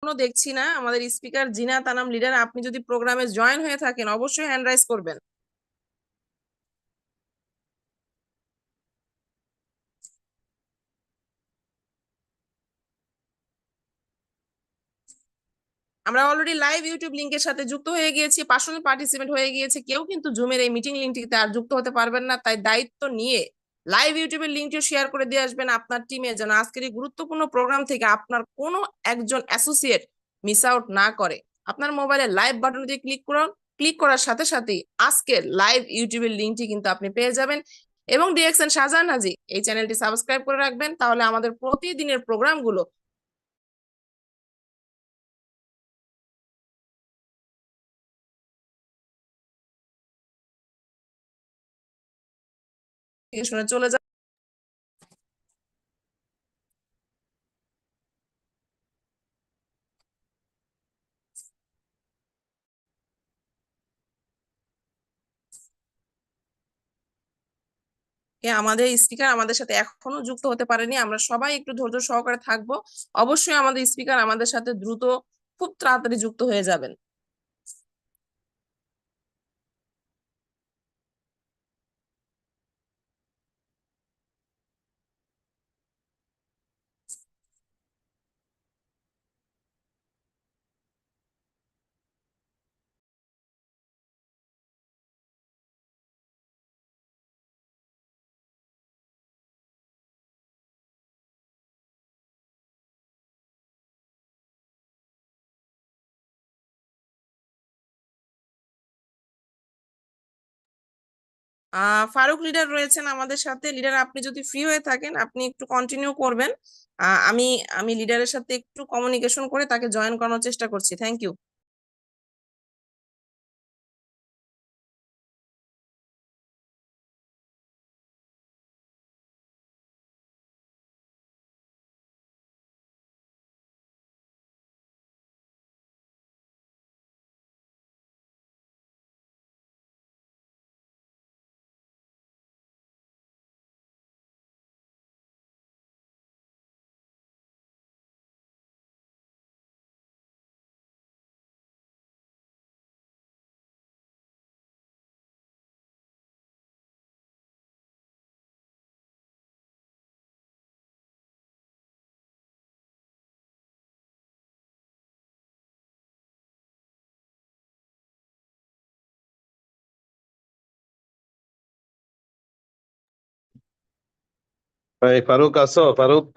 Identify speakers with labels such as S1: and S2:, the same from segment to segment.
S1: এখনো দেখছি না আমাদের স্পিকার জিনাত আনাম লিডার। আপনি যদি প্রোগ্রামে জয়েন হয়ে থাকেন অবশ্যই হ্যান্ড রাইজ করবেন। আমরা অলরেডি লাইভ ইউটিউব লিংকের সাথে যুক্ত হয়ে গিয়েছি, পার্সোনাল পার্টিসিপেন্ট হয়ে গিয়েছে। কেউ কিন্তু জুমের এই মিটিং লিংকটিতে আর যুক্ত হতে পারবেন না, তাই দায়িত্ব নিয়ে লাইভ ইউটিউবের লিংকটিও শেয়ার করে দিয়ে আসবেন আপনার টিমে, যেন আজকের এই গুরুত্বপূর্ণ প্রোগ্রাম থেকে আপনার কোনো একজন অ্যাসোসিয়েট মিস আউট না করে। আপনার মোবাইলে লাইভ বাটন দিয়ে ক্লিক করুন, ক্লিক করার সাথে সাথেই আজকের লাইভ ইউটিউবের লিংকটি কিন্তু আপনি পেয়ে যাবেন। এবং ডিএক্সএন শাহজাহান হাজী এই চ্যানেলটি সাবস্ক্রাইব করে রাখবেন, তাহলে আমাদের প্রতিদিনের প্রোগ্রামগুলো শুনে চলে যাবে। আমাদের স্পিকার আমাদের সাথে এখনো যুক্ত হতে পারেনি, আমরা সবাই একটু ধৈর্য সহকারে থাকবো। অবশ্যই আমাদের স্পিকার আমাদের সাথে দ্রুত খুব তাড়াতাড়ি যুক্ত হয়ে যাবেন। ফারুক লিডার রয়েছেন আমাদের সাথে। লিডার আপনি যদি ফ্রি হয়ে থাকেন আপনি একটু কন্টিনিউ করবেন। আমি আমি লিডারের সাথে একটু কমিউনিকেশন করে তাকে জয়েন করানোর চেষ্টা করছি। Thank you.
S2: ফারুক আছো? ফারুক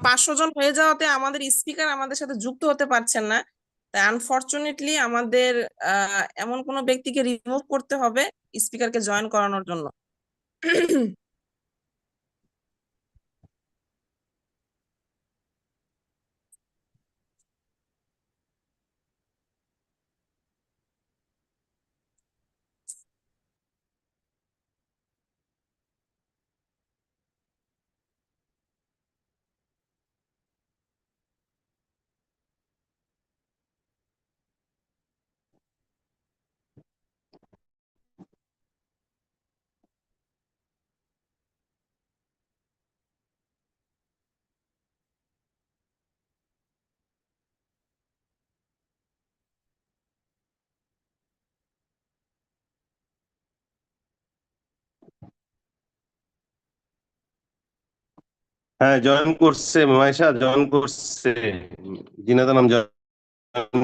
S1: 500 জন হয়ে যাওয়াতে আমাদের স্পিকার আমাদের সাথে যুক্ত হতে পারছেন না, তাই আনফরচুনেটলি আমাদের এমন কোনো ব্যক্তিকে রিমুভ করতে হবে স্পিকারকে জয়েন করানোর জন্য।
S2: হ্যাঁ জয়েন করছে, মাইশা জয়েন করছে। জিনাত নাম জয়েন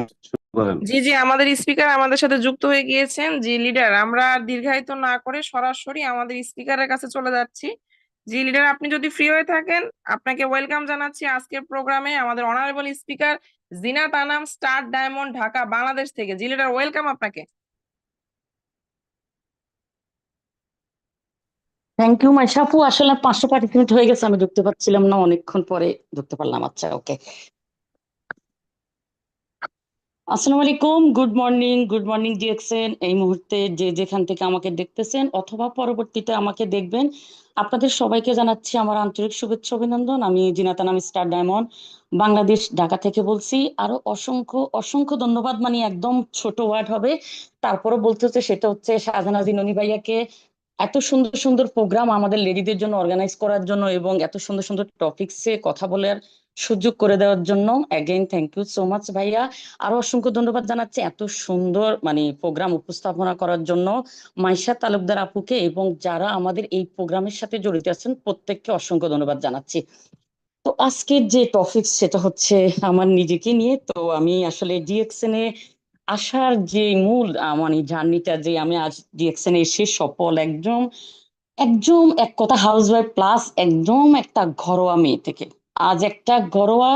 S2: করেন।
S1: জি জি, আমাদের স্পিকার আমাদের সাথে যুক্ত হয়ে গিয়েছেন। জি লিডার, আমরা আর দীর্ঘায়িত না করে সরাসরি আমাদের স্পিকারের কাছে চলে যাচ্ছি। জি লিডার, আপনি যদি ফ্রি হয়ে থাকেন আপনাকে ওয়েলকাম জানাচ্ছি আজকের প্রোগ্রামে আমাদের honourable speaker Zinat Anam, star diamond Dhaka Bangladesh থেকে। জি লিডার, ওয়েলকাম আপনাকে।
S3: থ্যাংক ইউ মাইশা আপু। আসলে 500 পার্টিসিপেন্ট হয়ে গেছে, আমি ঢুকতে পারছিলাম না, অনেকক্ষণ পরে ঢুকতে পারলাম। আচ্ছা ওকে। আসসালামু আলাইকুম, good morning, good morning DXN. এই মুহূর্তে যে যেখান থেকে আমাকে দেখতেছেন অথবা পরবর্তীতে আমাকে দেখবেন, আপনাদের সবাইকে জানাচ্ছি আমার আন্তরিক শুভেচ্ছা অভিনন্দন। আমি জিনাতান, আমি স্টার ডায়মন্ড বাংলাদেশ ঢাকা থেকে বলছি। আরো অসংখ্য অসংখ্য ধন্যবাদ, মানে একদম ছোট ওয়ার্ড হবে, তারপরও বলতে হচ্ছে, সেটা হচ্ছে শাহজাহান ননী ভাইয়াকে এত সুন্দর সুন্দর প্রোগ্রাম আমাদের লেডিদের জন্য অর্গানাইজ করার জন্য এবং এত সুন্দর সুন্দর টপিকসে কথা বলার সুযোগ করে দেওয়ার জন্য again thank you so much ভাইয়া। আরো অসংখ্য ধন্যবাদ জানাচ্ছি এত সুন্দর মানে প্রোগ্রাম উপস্থাপনা করার জন্য মাইশা তালুকদার আপুকে, এবং যারা আমাদের এই প্রোগ্রামের সাথে জড়িত আছেন প্রত্যেককে অসংখ্য ধন্যবাদ জানাচ্ছি। তো আজকের যে টপিক সেটা হচ্ছে আমার নিজেকে নিয়ে। তো আমি আসলে ডিএক্সএন এ আসার যে মূল মানে জার্নিটা, যে আমি আজ ডিএক্সএন এ এসে সফল একদম একদম এক কথা হাউসওয়াইফ প্লাস একদম একটা ঘরোয়া মেয়ে থেকে, আজ একটা ঘরোয়া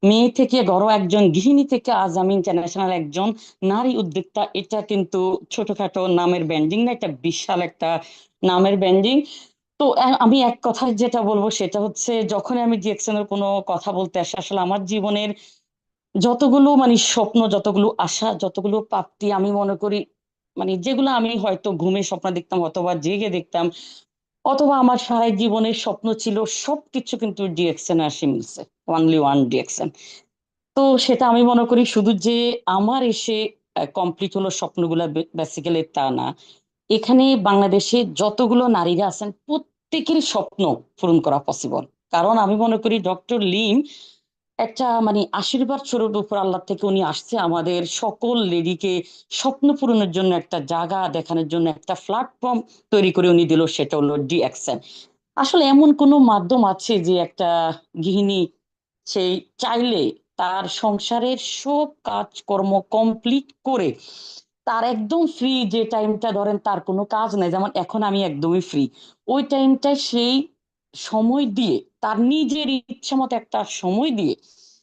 S3: মেয়ে থেকে ঘরোয়া একজন গৃহিণী থেকে আজ আমি ইন্টারন্যাশনাল একজন নারী উদ্যোক্তা, এটা কিন্তু ছোটখাটো নামের ব্যান্ডিং না, এটা বিশাল একটা নামের ব্যান্ডিং। তো আমি এক কথায় যেটা বলবো সেটা হচ্ছে, যখন আমি ডিএক্সএন এর কোনো কথা বলতে আসি, আসলে আমার জীবনের যতগুলো মানে স্বপ্ন, যতগুলো আশা, যতগুলো প্রাপ্তি আমি মনে করি, মানে যেগুলো আমি হয়তো ঘুমে স্বপ্ন দেখতাম অথবা জেগে দেখতাম অথবা আমার সারা জীবনের স্বপ্ন ছিল, সবকিছু কিন্তু ডিএক্সএন আসে মিলছে, অনলি ওয়ান ডিএক্সএন। তো সেটা আমি মনে করি শুধু যে আমার এসে কমপ্লিট হলো স্বপ্নগুলা, বেসিক্যালি তা না, এখানে বাংলাদেশে যতগুলো নারীরা আছেন প্রত্যেকেরই স্বপ্ন পূরণ করা পসিবল। কারণ আমি মনে করি ডক্টর লিম একটা মানে আশীর্বাদ স্বরূপ উপর আল্লাহ থেকে উনি আসছে আমাদের সকল লেডিকে স্বপ্ন পূরণের জন্য একটা জায়গা দেখানোর জন্য একটা প্ল্যাটফর্ম তৈরি করে উনি দিল, সেটা হলো ডিএক্সএন। আসলে এমন কোনো মাধ্যম আছে যে একটা গৃহিণী সেই চাইলে তার সংসারের সব কাজকর্ম কমপ্লিট করে তার একদম ফ্রি যে টাইমটা, ধরেন তার কোনো কাজ নাই, যেমন এখন আমি একদমই ফ্রি, ওই টাইমটায় সেই সময় দিয়ে তার নিজের ইচ্ছা মতো একটা সময় দিয়ে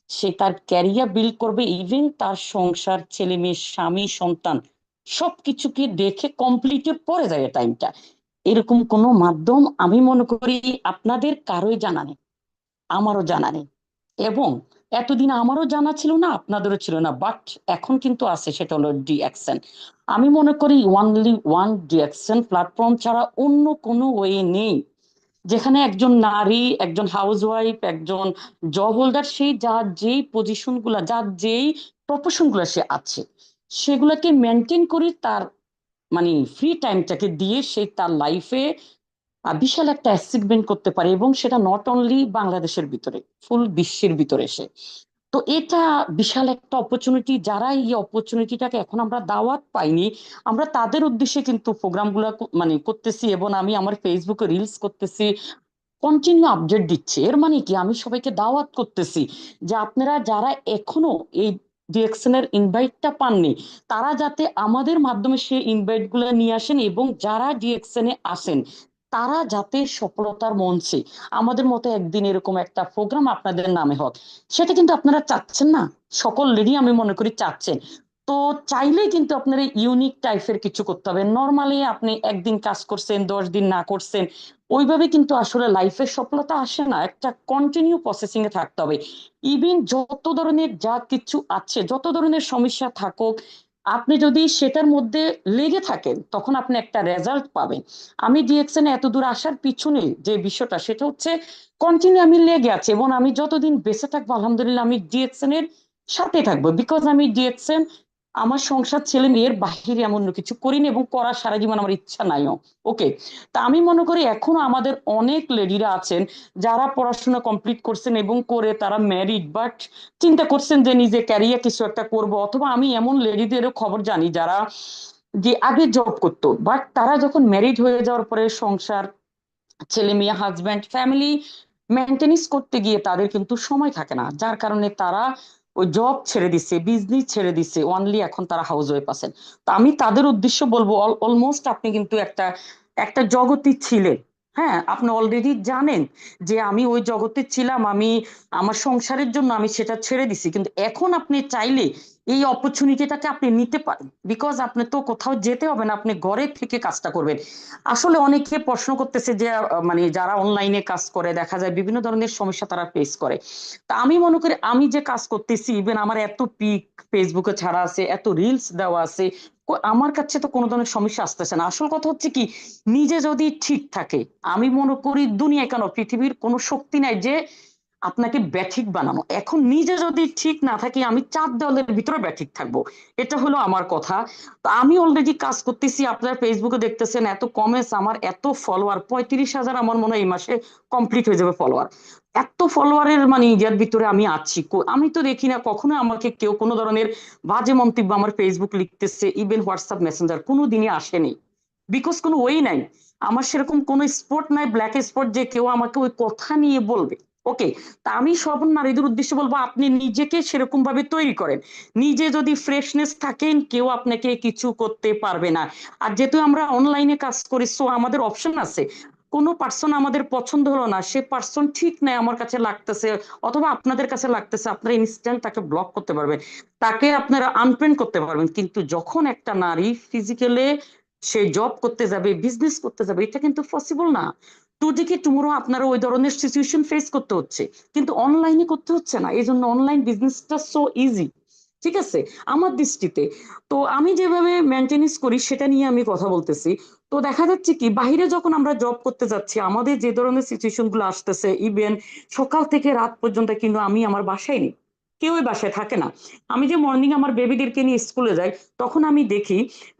S3: সে তার ক্যারিয়ার বিল্ড করবে, ইভেন তার সংসার, ছেলে মেয়ে, স্বামী, সন্তান সবকিছুকে দেখে কমপ্লিটে পড়ে যায় টাইমটা। এরকম কোনো মাধ্যম আমি মনে করি আপনাদের কারোই জানা নেই, আমারও জানা নেই, এবং এতদিন আমারও জানা ছিল না, আপনাদেরও ছিল না, বাট এখন কিন্তু আছে, সেটা হলো ডিএক্সএন। আমি মনে করি ওয়ানলি ওয়ান ডিএক্সএন প্ল্যাটফর্ম ছাড়া অন্য কোনো ওয়ে নেই, যেখানে একজন নারী, একজন হাউসওয়াইফ, একজন জব হোল্ডার, সেই যার যেই পজিশন গুলা, যার যেই প্রফেশন গুলা সে আছে, সেগুলাকে মেনটেন করে তার মানে ফ্রি টাইমটাকে দিয়ে সে তার লাইফে বিশাল একটা অ্যাচিভমেন্ট করতে পারে, এবং সেটা নট অনলি বাংলাদেশের ভিতরে, ফুল বিশ্বের ভিতরে এসে। তো এটা বিশাল একটা অপরচুনিটি, যারা এই অপরচুনিটিটাকে এখন আমরা দাওয়াত পাইনি, আমরা তাদের উদ্দেশ্যে কিন্তু প্রোগ্রামগুলো মানে করতেছি, এবং আমি আমার ফেসবুকে রিলস করতেছি, কন্টিনিউ আপডেট দিচ্ছে। এর মানে কি, আমি সবাইকে দাওয়াত করতেছি যে আপনারা যারা এখনো এই ডিএক্সএন এর ইনভাইটটা পাননি, তারা যাতে আমাদের মাধ্যমে সেই ইনভাইট গুলো নিয়ে আসেন, এবং যারা ডিএক্সএন এ আসেন তারা যাতে সফলতার মঞ্চে আমাদের মতো একদিন এরকম একটা প্রোগ্রাম আপনাদের নামে হোক। সেটা কিন্তু আপনারা চাচ্ছেন না, সকল লেডি আমি মনে করি চাচ্ছেন। তো চাইলেই কিন্তু আপনার ইউনিক টাইপের কিছু করতে হবে, নর্মালি আপনি একদিন কাজ করছেন 10 দিন না করছেন, ওইভাবে কিন্তু আসলে লাইফের সফলতা আসে না, একটা কন্টিনিউ প্রসেসিং এ থাকতে হবে। ইভেন যত ধরনের যা কিছু আছে, যত ধরনের সমস্যা থাকুক, আপনি যদি সেটার মধ্যে লেগে থাকেন তখন আপনি একটা রেজাল্ট পাবেন। আমি ডিএক্সএন এত দূর আসার পিছনে যে বিষয়টা, সেটা হচ্ছে কন্টিনিউ আমি লেগে আছি, এবং আমি যতদিন বেঁচে থাকবো আলহামদুলিল্লাহ আমি ডিএক্সএন এর সাথে থাকবো, বিকজ আমি ডিএক্সএন আমার সংসার, ছেলে মেয়ের বাহিরে এমন কিছু করিনি, এবং করার সারা জীবন আমার ইচ্ছা নাইও। ওকে। তা আমি মনে করি এখনো আমাদের অনেক লেডিরা আছেন যারা পড়াশোনা কমপ্লিট করছেন এবং করে তারা ম্যারিড, বাট চিন্তা করছেন যে নিজে ক্যারিয়ার কিছু একটা করব, অথবা আমি এমন লেডিদেরও খবর জানি যারা যে আগে জব করতো, বাট তারা যখন ম্যারিড হয়ে যাওয়ার পরে সংসার, ছেলে মেয়ে, হাজব্যান্ড, ফ্যামিলি মেনটেনেন্স করতে গিয়ে তাদের কিন্তু সময় থাকে না, যার কারণে তারা ওই জব ছেড়ে দিচ্ছে, বিজনেস ছেড়ে দিচ্ছে, অনলি এখন তারা হাউস ওয়াইফ আছেন। তো আমি তাদের উদ্দেশ্য বলবো, অলমোস্ট আপনি কিন্তু একটা একটা জগতে ছিলেন, হ্যাঁ আপনি অলরেডি জানেন যে আমি ওই জগতে ছিলাম, আমি আমার সংসারের জন্য আমি সেটা ছেড়ে দিছি, কিন্তু এখন আপনি চাইলে এই অপরচুনিটিটাকে আপনি নিতে পারেন, বিকজ আপনি তো কোথাও যেতে হবে না, আপনি ঘরে থেকে কাজটা করবেন। আসলে অনেকে প্রশ্ন করতেছে যে মানে যারা অনলাইনে কাজ করে দেখা যায় বিভিন্ন ধরনের সমস্যা তারা ফেস করে। তা আমি মনে করি আমি যে কাজ করতেছি, ইভেন আমার এত পিক ফেসবুকে ছাড়া আছে, এত রিলস দেওয়া আছে, আমার কাছে তো কোনো ধরনের সমস্যা আসতেছে না। আসল কথা হচ্ছে কি, নিজে যদি ঠিক থাকে, আমি মনে করি দুনিয়ায় কেন পৃথিবীর কোনো শক্তি নাই যে আপনাকে ব্যাঠিক বানানো। এখন নিজে যদি ঠিক না থাকি, আমি 4 দেওয়ালের ভিতরে ব্যাঠিক থাকবো, এটা হলো আমার কথা। তো আমি অলরেডি কাজ করতেছি, আপনারা ফেসবুকে দেখতেছেন এত কমেন্টস, আমার এত ফলোয়ার 35,000 আমার মনে হয় এই মাসে কমপ্লিট হয়ে যাবে ফলোয়ার। এত ফলোয়ারের মানে ইয়ার ভিতরে আমি আছি, আমি তো দেখি না কখনো আমাকে কেউ কোনো ধরনের বাজে মন্তব্য আমার ফেসবুক লিখতেছে, ইভেন হোয়াটসঅ্যাপ মেসেঞ্জার কোনো দিনই আসেনি, বিকজ কোনো ওই নাই, আমার সেরকম কোনো স্পট নাই, ব্ল্যাক স্পট যে কেউ আমাকে ওই কথা নিয়ে বলবে। ওকে, তা আমি সব নারীদের উদ্দেশ্যে বলবো, আপনি নিজেকে সেরকম ভাবে তৈরি করেন। নিজে যদি ফ্রেশনেস থাকেন, কেউ আপনাকে কিছু করতে পারবে না। আর যেহেতু আমরা অনলাইনে কাজ করি, সো আমাদের অপশন আছে, কোনো পার্সন আমাদের পছন্দ হলো না, সে পার্সন ঠিক নাই আমার কাছে লাগতেছে, অথবা আপনাদের কাছে লাগতেছে, আপনারা ইনস্ট্যান্ট তাকে ব্লক করতে পারবেন, তাকে আপনারা আনফ্রেন্ড করতে পারবেন। কিন্তু যখন একটা নারী ফিজিক্যালি সে জব করতে যাবে, বিজনেস করতে যাবে, এটা কিন্তু পসিবল না। টুডে কি টুমোরো আপনারা ওই ধরনের সিচুয়েশন ফেস করতে হচ্ছে, কিন্তু অনলাইনে করতে হচ্ছে না, এই জন্য অনলাইন বিজনেসটা সো ইজি। ঠিক আছে, আমার দৃষ্টিতে। তো আমি যেভাবে মেনটেনেন্স করি সেটা নিয়ে আমি কথা বলতেছি। তো দেখা যাচ্ছে কি, বাইরে যখন আমরা জব করতে যাচ্ছি, আমাদের যে ধরনের সিচুয়েশন গুলো আসতেছে, ইভেন সকাল থেকে রাত পর্যন্ত কিন্তু আমি আমার বাসায় নেই, কেউই বাসায় থাকে না। আমি যে মর্নিং আমার বেবিদেরকে নিয়ে স্কুলে যাই, তখন আমি দেখি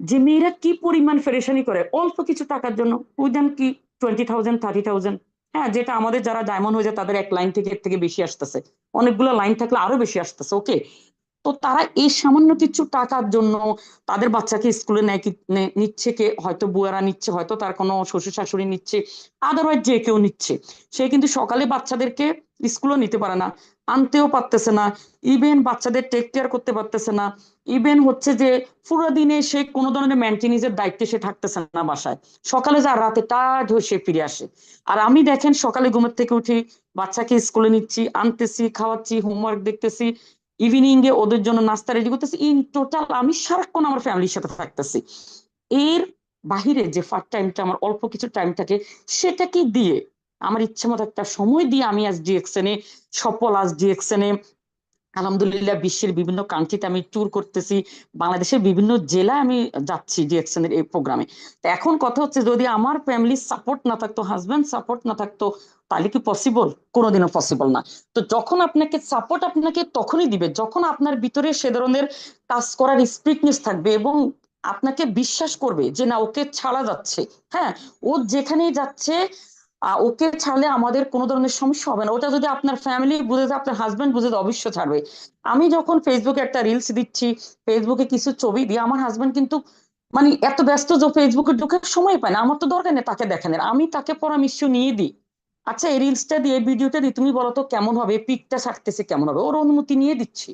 S3: যে মেয়েরা কি পরিমাণ ফেরেশানি করে অল্প কিছু টাকার জন্য, উইদান কি 20,000 30,000। হ্যাঁ, যেটা আমাদের যারা ডায়মন্ড হয়ে যায় তাদের এক লাইন থেকে এর থেকে বেশি আসতেছে, অনেকগুলো লাইন থাকলে আরো বেশি আসতেছে। ওকে, তো তারা এই সামান্য কিছু টাকার জন্য তাদের বাচ্চাকে স্কুলে নেয় নিচ্ছে, কে হয়তো বুয়ারা নিচ্ছে, হয়তো তার কোনো শ্বশুর শাশুড়ি নিচ্ছে, আদারওয়াইজ যে কেউ নিচ্ছে। সে কিন্তু সকালে বাচ্চাদেরকে স্কুলও নিতে পারে না, আনতেও পারতেছে না, ইভেন বাচ্চাদের টেক কেয়ার করতে পারতেছে না, ইভেন হচ্ছে যে পুরো দিনে সে কোনো ধরনের মেনটেনেন্সের দায়িত্বে সে থাকতেছে না বাসায়, সকালে যা রাতে টায়ার্ড হয়ে সে ফিরে আসে। আর আমি দেখেন সকালে ঘুমের থেকে উঠি, বাচ্চাকে স্কুলে নিচ্ছি, আনতেছি, খাওয়াচ্ছি, হোমওয়ার্ক দেখতেছি, ইভিনিং এ ওদের জন্য নাস্তা রেডি করতেছি, ইন টোটাল আমি সারাক্ষণ আমার ফ্যামিলির সাথে থাকতেছি। এর বাহিরে যে ফার্স্ট টাইমটা আমার অল্প কিছু টাইম থাকে, সেটাকে দিয়ে আমার ইচ্ছে মতো একটা সময় দিয়ে আমি আজ ডিএক্সএন এ সফল, আজ ডিএক্সএন এ আলহামদুলিল্লাহ বিশ্বের বিভিন্ন কান্ট্রিতে আমি ট্যুর করতেছি, বাংলাদেশের বিভিন্ন জেলায় আমি যাচ্ছি ডিএক্সএন এর এই প্রোগ্রামে। তো এখন কথা হচ্ছে, যদি আমার ফ্যামিলির সাপোর্ট না থাকতো, হাজব্যান্ড সাপোর্ট না থাকতো, তাহলে কি পসিবল? কোনোদিনও পসিবল না। তো যখন আপনাকে সাপোর্ট আপনাকে তখনই দিবে যখন আপনার ভিতরে সে ধরনের কাজ করার স্পিরিটনেস থাকবে, এবং আপনাকে বিশ্বাস করবে যে না, ওকে ছাড়া যাচ্ছে। হ্যাঁ, ও যেখানেই যাচ্ছে, ওকে ছাড়লে আমাদের কোনো ধরনের সমস্যা হবে না। ওটা যদি আপনার ফ্যামিলি বুঝে যায়, আপনার হাজবেন্ড বুঝে যায়, অবশ্যই ছাড়বে। আমি যখন ফেসবুকে একটা রিলস দিচ্ছি, ফেসবুকে কিছু ছবি দিই, আমার হাজবেন্ড কিন্তু মানে এত ব্যস্ত যে ফেসবুকে ঢুকে সময় পায় না। আমার তো দরকার নেই তাকে দেখানোর, আমি তাকে পরামর্শ নিয়ে দিই, আচ্ছা এই রিলসটা দিয়ে ভিডিওটা দিয়ে তুমি বলো তো কেমন হবে, পিকটা ছাড়তেছে কেমন হবে, ওর অনুমতি নিয়ে দিচ্ছি।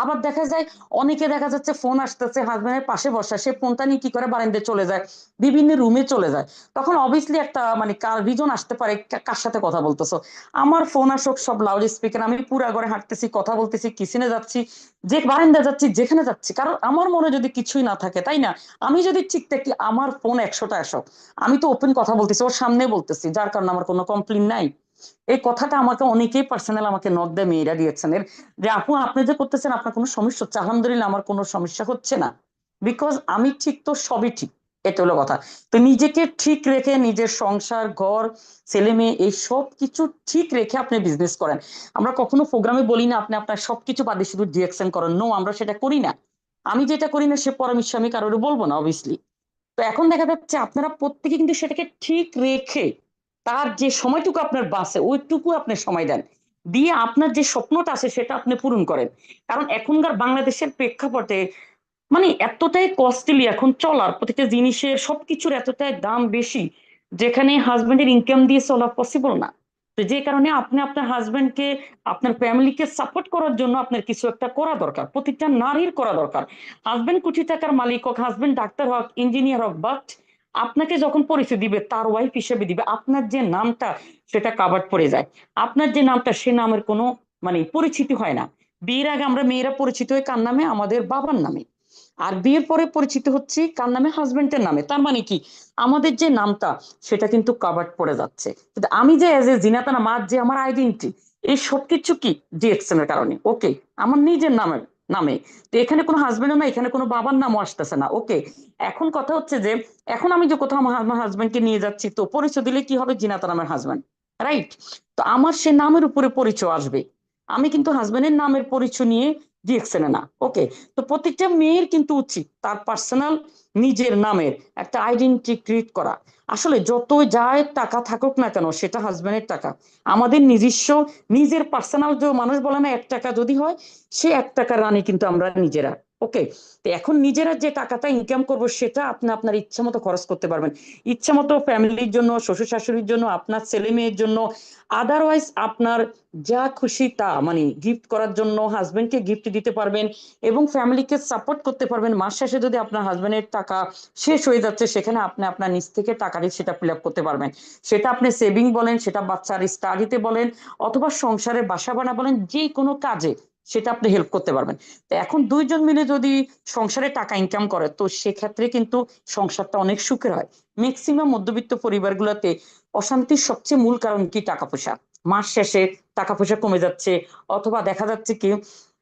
S3: আবার দেখা যায় অনেকে দেখা যাচ্ছে ফোন আসতেছে হাজবেন্ডের পাশে বসা, সে ফোনটা নিয়ে কি করে বারান্দায় চলে যায়, বিভিন্ন রুমে চলে যায়। তখন অবভিয়াসলি একটা মানে কার রিজন আসতে পারে, কার সাথে কথা বলতেছো। আমার ফোন আসুক, সব লাউড স্পিকার, আমি পুরা ঘরে হাঁটতেছি, কথা বলতেছি, কিচেনে যাচ্ছি, যে বারান্দা যাচ্ছি, যেখানে যাচ্ছি, কারণ আমার মনে যদি কিছুই না থাকে, তাই না, আমি যদি ঠিক থাকি, আমার ফোন 100টা আসুক, আমি তো ওপেন কথা বলতেছি, ওর সামনে বলতেছি, যার কারণে আমার কোনো কমপ্লেন নাই। এই কথাটা আমাকে অনেকেই পার্সোনাল আমাকে নক দেয়, মেয়েরা দিয়েছেন এর, যে আপু আপনি যে করতেছেন আপনার কোনো সমস্যা হচ্ছে? আলহামদুলিল্লাহ আমার কোনো সমস্যা হচ্ছে না, বিকজ আমি ঠিক তো সবই ঠিক। এটা হলো কথা। তো নিজেকে ঠিক রেখে নিজের সংসার, ঘর, ছেলে মেয়ে এই সব কিছু ঠিক রেখে আপনি বিজনেস করেন। আমরা কখনো প্রোগ্রামে বলি না আপনি আপনার সবকিছু বাদে শুধু ডিরেকশন করেন, নো, আমরা সেটা করি না। আমি যেটা করি না সে পরামর্শ আমি কারোর বলবো না অবভিয়াসলি। তো এখন দেখা যাচ্ছে আপনারা প্রত্যেকে কিন্তু সেটাকে ঠিক রেখে, তার যে সময়টুকু আপনার বাসে ওইটুকু আপনি সময় দেন, দিয়ে আপনার যে স্বপ্নটা আছে সেটা আপনি পূরণ করেন। কারণ এখনকার বাংলাদেশের প্রেক্ষাপটে মানে এতটাই কস্টলি এখন চলার, প্রত্যেকটা জিনিসের সবকিছুর এতটাই দাম বেশি, যেখানে হাজবেন্ডের ইনকাম দিয়ে চলা পসিবল না। তো যে কারণে আপনি আপনার হাজবেন্ডকে, আপনার ফ্যামিলিকে সাপোর্ট করার জন্য আপনার কিছু একটা করা দরকার, প্রতিটা নারীর করা দরকার। হাজবেন্ড কোটি টাকার মালিক হোক, হাজবেন্ড ডাক্তার হোক, ইঞ্জিনিয়ার হোক, বাট আপনাকে যখন পরিচয় দিবে তার ওয়াইফ হিসেবে দিবে, আপনার যে নামটা সেটা কাভার্ড পড়ে যায়। আপনার যে নামটা সে নামের কোনো মানে পরিচিতি হয় না। বিয়ের আগে আমরা মেয়েরা পরিচিত হই কার নামে? আমাদের বাবার নামে। আর বিয়ের পরে পরিচিত হচ্ছি কার নামে? হাজবেন্ডের নামে। তার মানে কি, আমাদের যে নামটা সেটা কিন্তু কাভার্ড পড়ে যাচ্ছে। কিন্তু আমি যে এজ এ জিনাতা নামাজ, যে আমার আইডেন্টিটি, এই সবকিছু কি ডিএক্সএন এর কারণে। ওকে, আমার নিজের নামের নামে। তো এখানে কোনো হাজবেন্ডও না, এখানে কোনো বাবার নামও আসতেছে না। ওকে, এখন কথা হচ্ছে যে এখন আমি যে কোথাও আমার হাজবেন্ডকে নিয়ে যাচ্ছি, তো পরিচয় দিলে কি হবে? জিনাতা নামের হাজবেন্ড। রাইট? তো আমার সে নামের উপরে পরিচয় আসবে, আমি কিন্তু হাজবেন্ডের নামের পরিচয় নিয়ে ডিএক্সএন না। ওকে, তো প্রত্যেকটা মেয়ের কিন্তু উচিত তার পার্সোনাল নিজের নামের একটা আইডেন্টিটি ক্রিয়েট করা। আসলে যত যায় টাকা থাকুক না কেন, সেটা হাজবেন্ডের টাকা, আমাদের নিজস্ব নিজের পার্সোনাল। যে মানুষ বলে না 1 টাকা যদি হয়, সে 1 টাকা রানী কিন্তু আমরা নিজেরা। ওকে, তো এখন নিজেরা যে টাকাটা ইনকাম করব সেটা আপনি আপনার ইচ্ছা মতো খরচ করতে পারবেন, ইচ্ছা মতো ফ্যামিলির জন্য, শ্বশুর শাশুড়ির জন্য, আপনার ছেলে মেয়ের জন্য, আদারওয়াইজ আপনার যা খুশি তা মানে গিফট করার জন্য হাজবেন্ডকে গিফট দিতে পারবেন এবং ফ্যামিলিকে সাপোর্ট করতে পারবেন। মাস শেষে যদি আপনার হাজবেন্ডের টাকা শেষ হয়ে যাচ্ছে, সেখানে আপনি আপনার নিজ থেকে টাকা দিয়ে সেটা ফিল আপ করতে পারবেন। সেটা আপনি সেভিং বলেন, সেটা বাচ্চার স্টাডিতে বলেন, অথবা সংসারে বাসা বানা বলেন, যে কোনো কাজে সেটা আপনি হেল্প করতে পারবেন। তো এখন দুইজন মিলে যদি সংসারে টাকা ইনকাম করে, তো সেক্ষেত্রে কিন্তু সংসারটা অনেক সুখের হয়। ম্যাক্সিমাম মধ্যবিত্ত পরিবারগুলোতে অশান্তির সবচেয়ে মূল কারণ কি? টাকা পয়সা। মাস শেষে টাকা পয়সা কমে যাচ্ছে, অথবা দেখা যাচ্ছে কি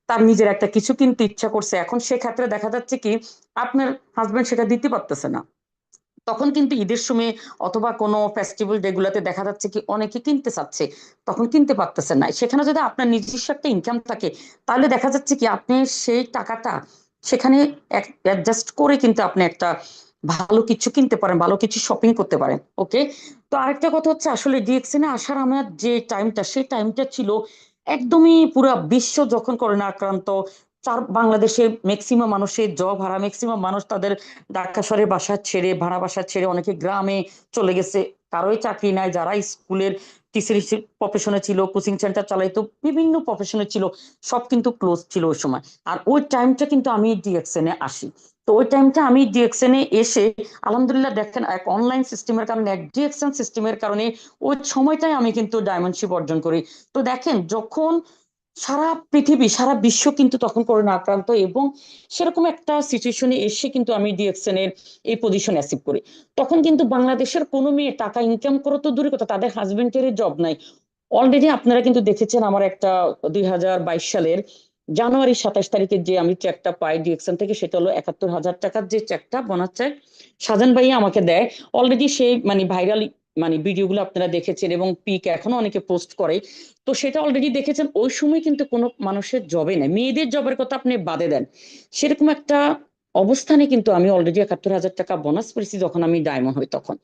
S3: তার নিজের একটা কিছু কিনতে ইচ্ছা করছে, এখন সেক্ষেত্রে দেখা যাচ্ছে কি আপনার হাজবেন্ড সেটা দিতে পারতেছে না। তখন কিন্তু ঈদের সময় অথবা কোনো ফেস্টিভ্যাল ডে গুলাতে দেখা যাচ্ছে কি অনেকে কিনতে চাচ্ছে, তখন কিনতে পারতেছেন না। সেখানে যদি আপনার নিজস্ব একটা ইনকাম থাকে, তাহলে দেখা যাচ্ছে কি আপনি সেই টাকাটা সেখানে অ্যাডজাস্ট করে কিন্তু আপনি একটা ভালো কিছু কিনতে পারেন, ভালো কিছু শপিং করতে পারেন। ওকে, তো আরেকটা কথা হচ্ছে, আসলে ডিএক্সএন এ আসার আমার যে টাইমটা, সেই টাইমটা ছিল একদমই পুরা বিশ্ব যখন করোনা আক্রান্ত। বাংলাদেশে ম্যাক্সিমাম মানুষের জব হারা, ম্যাক্সিমাম মানুষ তাদের ঢাকা শহরে বাসা ছেড়ে, ভাড়া বাসা ছেড়ে অনেকে গ্রামে চলে গেছে। কারোই চাকরি নাই, যারা স্কুলের টিচার প্রফেশনে ছিল, কোচিং সেন্টার চালাইতো, বিভিন্ন প্রফেশনে ছিল, সব কিন্তু ক্লোজ ছিল ওই সময়। আর ওই টাইমটা কিন্তু আমি ডিএক্সএন এ আসি। তো ওই টাইমটা আমি ডিএক্সএন এ এসে আলহামদুলিল্লাহ দেখেন, এক অনলাইন সিস্টেমের কারণে, এক ডিএক্সএন সিস্টেমের কারণে ওই সময়টাই আমি কিন্তু ডায়মন্ডশিপ অর্জন করি। তো দেখেন, যখন সারা পৃথিবী, সারা বিশ্ব কিন্তু তখন করোনা আক্রান্ত, এবং সেরকম একটা সিচুয়েশনে এসে কিন্তু আমি ডিএক্সএন এর এই পজিশন অ্যাচিভ করি। তখন কিন্তু বাংলাদেশের কোনো মেয়ে টাকা ইনকাম করো তো দূরের কথা, তাদের হাজবেন্ডের জব নাই। অলরেডি আপনারা কিন্তু দেখেছেন আমার একটা 2022 সালের জানুয়ারি 27 তারিখে যে আমি চেকটা পাই ডিএক্সএন থেকে, সেটা হলো 71,000 টাকার যে চেকটা, বোনাস চেক সাজান ভাইয়া আমাকে দেয়। অলরেডি সেই মানে ভাইরাল মানে ভিডিওগুলো আপনারা দেখেছেন, এবং পিক এখনো অনেকে পোস্ট করে। তো সেটা অলরেডি দেখেছেন। ওই সময় কিন্তু কোনো মানুষের জবে নাই, মেয়েদের জবের কথা আপনি বাদে দেন, সেরকম একটা অবস্থানে কিন্তু আমি অলরেডি 71,000 টাকা বোনাস পেয়েছি যখন আমি ডায়মন্ড হই তখন।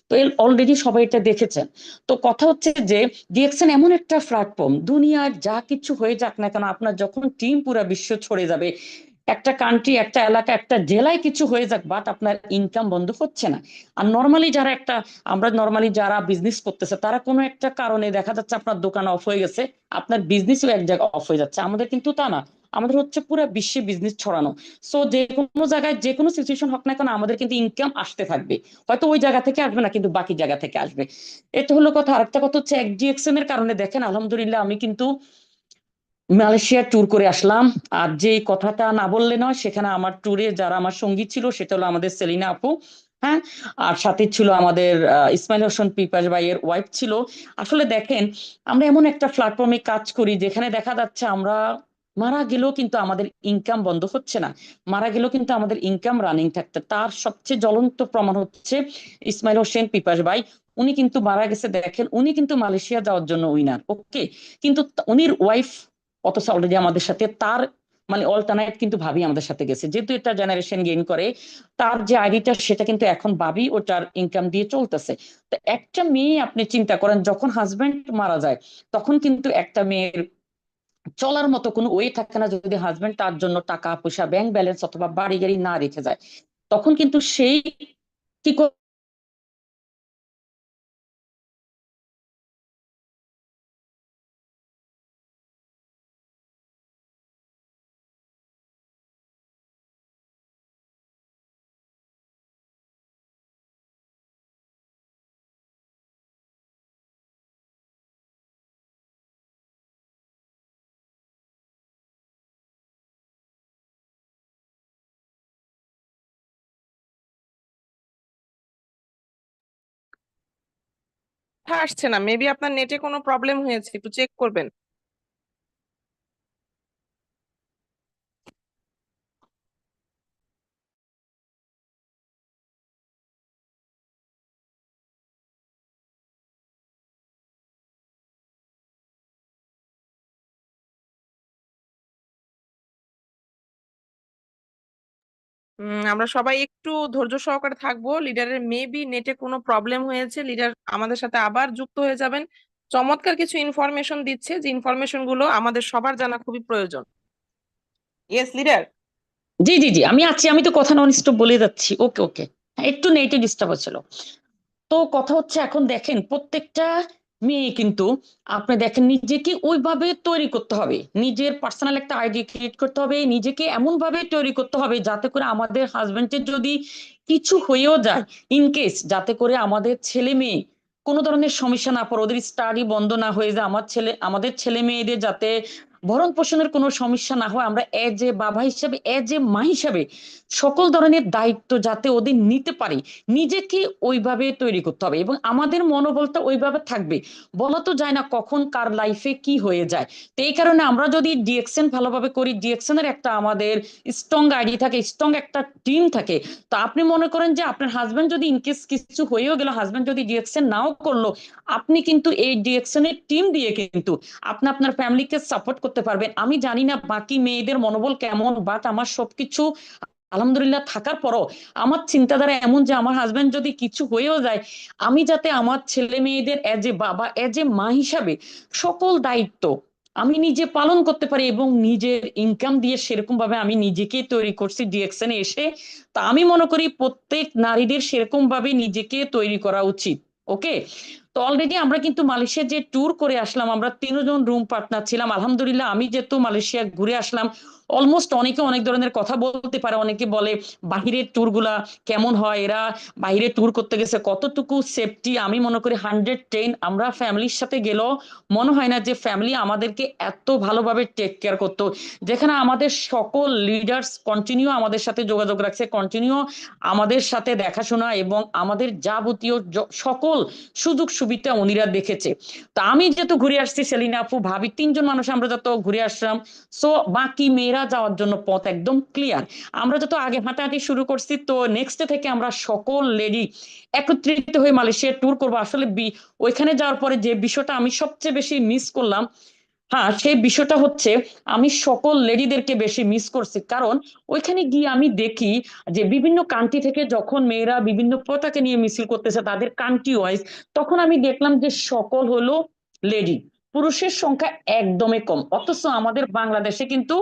S3: তো অলরেডি সবাই এটা দেখেছেন। তো কথা হচ্ছে যে ডিএক্সএন এমন একটা প্ল্যাটফর্ম, দুনিয়ার যা কিছু হয়ে যাক না কেন, আপনার যখন টিম পুরা বিশ্ব ছড়ে যাবে, একটা কান্ট্রি, একটা এলাকা, একটা জেলায় কিছু হয়ে যাক, বাট আপনার ইনকাম বন্ধ হচ্ছে না। আর নর্মালি যারা একটা, আমরা নর্মালি যারা বিজনেস করতেছে, তারা কোনো একটা কারণে দেখা যাচ্ছে আপনার দোকান অফ হয়ে গেছে, আপনার বিজনেসও এক জায়গায় অফ হয়ে যাচ্ছে। আমাদের কিন্তু তা না, আমাদের হচ্ছে পুরো বিশ্বে বিজনেস ছড়ানো। সো যে কোনো জায়গায় যে কোনো সিচুয়েশন হোক না কেন, আমাদের কিন্তু ইনকাম আসতে থাকবে। হয়তো ওই জায়গা থেকে আসবে না, কিন্তু বাকি জায়গা থেকে আসবে। এটা হলো কথা। আরেকটা কথা হচ্ছে, এক ডিএক্সএন এর কারণে দেখেন আলহামদুলিল্লাহ আমি কিন্তু মালয়েশিয়া ট্যুর করে আসলাম। আর যে কথাটা না বললে নয়, সেখানে আমার ট্যুরে যারা আমার সঙ্গী ছিল, সেটা হলো আমাদের সেলিনা আপু। হ্যাঁ, আর সাথে ছিল আমাদের ইসমাইল হোসেন পিপাস ভাইয়ের ওয়াইফ ছিল। আসলে দেখেন, আমরা এমন একটা প্ল্যাটফর্মে কাজ করি যেখানে দেখা যাচ্ছে আমরা মারা গেলেও কিন্তু আমাদের ইনকাম বন্ধ হচ্ছে না, মারা গেলেও কিন্তু আমাদের ইনকাম রানিং থাকতে। তার সবচেয়ে জ্বলন্ত প্রমাণ হচ্ছে ইসমাইল হোসেন পিপাস ভাই। উনি কিন্তু মারা গেছে, দেখেন উনি কিন্তু মালয়েশিয়া যাওয়ার জন্য উইনার। ওকে, কিন্তু উনির ওয়াইফ অথচ অলরেডি আমাদের সাথে তার মানে অল্টারনেট কিন্তু ভাবি আমাদের সাথে গেছে, যেহেতু এটা জেনারেশন গেইন করে। তার যে আইডিটা সেটা কিন্তু এখন ভাবি ওটার ইনকাম দিয়ে চলতেছে। তো একটা মেয়ে আপনি চিন্তা করেন, যখন হাজবেন্ড মারা যায়, তখন কিন্তু একটা মেয়ের চলার মতো কোনো ওয়ে থাকে না, যদি হাজবেন্ড তার জন্য টাকা পয়সা, ব্যাংক ব্যালেন্স অথবা বাড়ি গাড়ি না রেখে যায়। তখন কিন্তু সেই কি
S1: কথা আসছে না, মেবি আপনার নেটে কোনো প্রবলেম হয়েছে, একটু চেক করবেন। আমরা সবাই একটু ধৈর্য সহকারে থাকবো। লিডারের মেবি নেটে কোনো প্রবলেম হয়েছে, লিডার আমাদের সাথে আবার যুক্ত হয়ে যাবেন। চমৎকার কিছু ইনফরমেশন দিচ্ছে, যে ইনফরমেশন গুলো আমাদের সবার জানা খুবই প্রয়োজন। Yes leader.
S3: জি জি জি, আমি আছি, আমি তো কথা নন স্টপ বলে যাচ্ছি। ওকে ওকে, একটু নেটে ডিস্টার্ব হচ্ছিল। তো কথা হচ্ছে, এখন দেখেন প্রত্যেকটা মেয়ে কিন্তু, আপনি দেখেন নিজেকে ওইভাবে তৈরি করতে হবে, নিজের পার্সোনাল একটা আইডি ক্রিয়েট করতে হবে, নিজেকে এমন ভাবে তৈরি করতে হবে যাতে করে আমাদের হাজবেন্ডের যদি কিছু হয়েও যায়, ইন কেস, যাতে করে আমাদের ছেলে মেয়ে কোনো ধরনের সমস্যা না পড়ে, ওদের স্টাডি বন্ধ না হয়ে যায়, আমাদের ছেলে মেয়েদের যাতে ভরণ পোষণের কোনো সমস্যা না হয়, আমরা এজ এ বাবা হিসাবে, এজ এ মা হিসাবে সকল ধরনের দায়িত্ব যাতে ওদের নিতে পারি, নিজেকে ওইভাবে তৈরি করতে হবে এবং আমাদের মনোবলটা ওইভাবে থাকবে। বলা তো যায় না কখন কার লাইফে কি হয়ে যায়। তো এই কারণে আমরা যদি ডিএকশন ভালোভাবে করি, ডিএকশন এর একটা আমাদের স্ট্রং আইডি থাকে, স্ট্রং একটা টিম থাকে। তো আপনি মনে করেন যে আপনার হাজবেন্ড যদি ইনকেস কিছু হয়েও গেল, হাজবেন্ড যদি ডিএকশন নাও করলো, আপনি কিন্তু এই ডিএকশন এর টিম দিয়ে কিন্তু আপনি আপনার ফ্যামিলিকে সাপোর্ট করতে পারবেন। আমি জানি না বাকি মেয়েদের মনোবল কেমন, বাট আমার সবকিছু আলহামদুলিল্লাহ থাকার পরও আমার চিন্তাধারা এমন যে আমার হাজবেন্ড যদি কিছু হয়েও যায়, আমি যাতে আমার ছেলে মেয়েদের এজ এ বাবা, এজ এ মা হিসাবে সকল দায়িত্ব আমি নিজে পালন করতে পারি এবং নিজের ইনকাম দিয়ে সেরকম ভাবে আমি নিজেকে তৈরি করছি ডিএকশনে এসে। তা আমি মনে করি প্রত্যেক নারীদের সেরকম ভাবে নিজেকে তৈরি করা উচিত। ওকে। তো অলরেডি আমরা কিন্তু মালয়েশিয়া যে ট্যুর করে আসলাম, আমরা 3 জন রুম পার্টনার ছিলাম। আলহামদুলিল্লাহ, আমি যেহেতু মালয়েশিয়া ঘুরে আসলাম, অলমোস্ট অনেকে অনেক ধরনের কথা বলতে পারে। অনেকে বলে বাহিরের ট্যুর গুলা কেমন হয়, এরা বাহিরে ট্যুর করতে গেছে কতটুকু সেফটি। আমি মনে করি 110। আমরা ফ্যামিলির সাথে গেলেও মনে হয় না যে ফ্যামিলি আমাদেরকে এত ভালোভাবে টেক কেয়ার করতো। যেখানে আমাদের সকল লিডার্স কন্টিনিউ আমাদের সাথে যোগাযোগ রাখছে, কন্টিনিউ আমাদের সাথে দেখাশোনা এবং আমাদের যাবতীয় সকল সুযোগ সুবিধা উনিরা দেখেছে। তা আমি যেহেতু ঘুরে আসছি, সেলিনা আপু, ভাবি, 3 জন মানুষ আমরা যত ঘুরে আসলাম, সো বাকি মেয়েরা যাওয়ার জন্য পথ একদম ক্লিয়ার। আমরা যত আগে হাঁটাহাঁটি শুরু করছি, তো নেক্সট ডে থেকে আমরা সকল লেডি একত্রিত হয়ে মালয়েশিয়া ট্যুর করবো। আসলে ওইখানে যাওয়ার পরে যে বিষয়টা আমি সবচেয়ে বেশি মিস করলাম, হ্যাঁ, সেই বিষয়টা হচ্ছে আমি সকল লেডিদেরকে বেশি মিস করছি। কারণ ওইখানে গিয়ে আমি দেখি যে বিভিন্ন কান্ট্রি থেকে যখন মেয়েরা বিভিন্ন পতাকা নিয়ে মিছিল করতেছে তাদের কান্ট্রি ওয়াইজ, তখন আমি দেখলাম যে সকল হলো লেডি, পুরুষের সংখ্যা একদমই কম। অথচ আমাদের বাংলাদেশে কিন্তু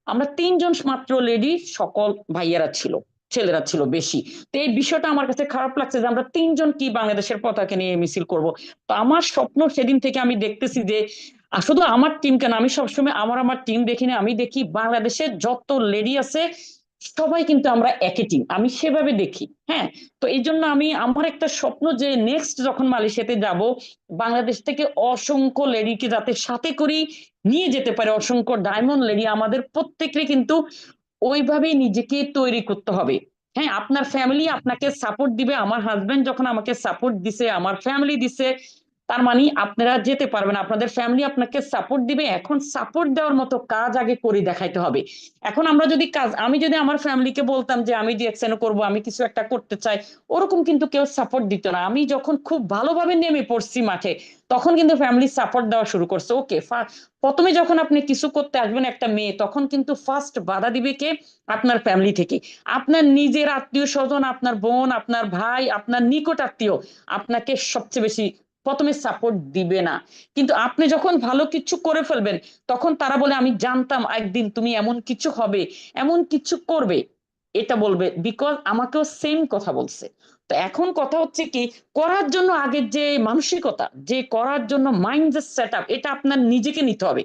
S3: আমরা 3 জন মাত্র লেডি, সকল ভাইয়েরা ছিল, ছেলেরা ছিল বেশি। তো এই বিষয়টা আমার কাছে খারাপ লাগছে যে আমরা 3 জন কি বাংলাদেশের পতাকা নিয়ে মিছিল করব। তো আমার স্বপ্ন সেদিন থেকে আমি দেখতেছি যে শুধু আমার টিম কেন, আমি সবসময় আমার টিম দেখি না, আমি দেখি বাংলাদেশের যত লেডি আছে সবাই কিন্তু আমরা একই টিম, আমি সেভাবে দেখি। হ্যাঁ। তো এই জন্য আমি, আমার একটা স্বপ্ন যে নেক্সট যখন মালয়েশিয়াতে যাব, বাংলাদেশ থেকে অসংখ্য লেডিকে যাতে সাথে করি নিয়ে যেতে পারে, অসংখ্য ডায়মন্ড লেডি। আমাদের প্রত্যেকেরই কিন্তু ওইভাবেই নিজেকে তৈরি করতে হবে। হ্যাঁ, আপনার ফ্যামিলি আপনাকে সাপোর্ট দিবে। আমার হাজবেন্ড যখন আমাকে সাপোর্ট দিছে, আমার ফ্যামিলি দিছে, তার মানে আপনারা যেতে পারবেন, আপনাদের ফ্যামিলি আপনাকে সাপোর্ট দিবে। এখন সাপোর্ট দেওয়ার মতো কাজ আগে করে দেখাইতে হবে। এখন আমরা যদি আমি যদি আমার ফ্যামিলিকে বলতাম যে আমি ডিএকশন করব, আমি কিছু একটা করতে চাই, ওরকম কিন্তু কেউ সাপোর্ট দিত না। আমি যখন খুব ভালোভাবে নেমে পড়ছি মাঠে, তখন কিন্তু ফ্যামিলি সাপোর্ট দেওয়া শুরু করছে। ওকে, প্রথমে যখন আপনি কিছু করতে আসবেন একটা মেয়ে, তখন কিন্তু ফার্স্ট বাধা দিবে কে? আপনার ফ্যামিলি থেকে। আপনার নিজের আত্মীয় স্বজন, আপনার বোন, আপনার ভাই, আপনার নিকট আত্মীয় আপনাকে সবচেয়ে বেশি প্রথমে সাপোর্ট দিবে না। কিন্তু আপনি যখন ভালো কিছু করে ফেলবেন, তখন তারা বলে আমি জানতাম একদিন তুমি এমন কিছু হবে, এমন কিছু করবে, এটা বলবে। বিকজ আমাকেও সেম কথা বলছে। তো এখন কথা হচ্ছে কি, করার জন্য আগের যে মানসিকতা, যে করার জন্য মাইন্ড যে সেট আপ, এটা আপনার নিজেকে নিতে হবে,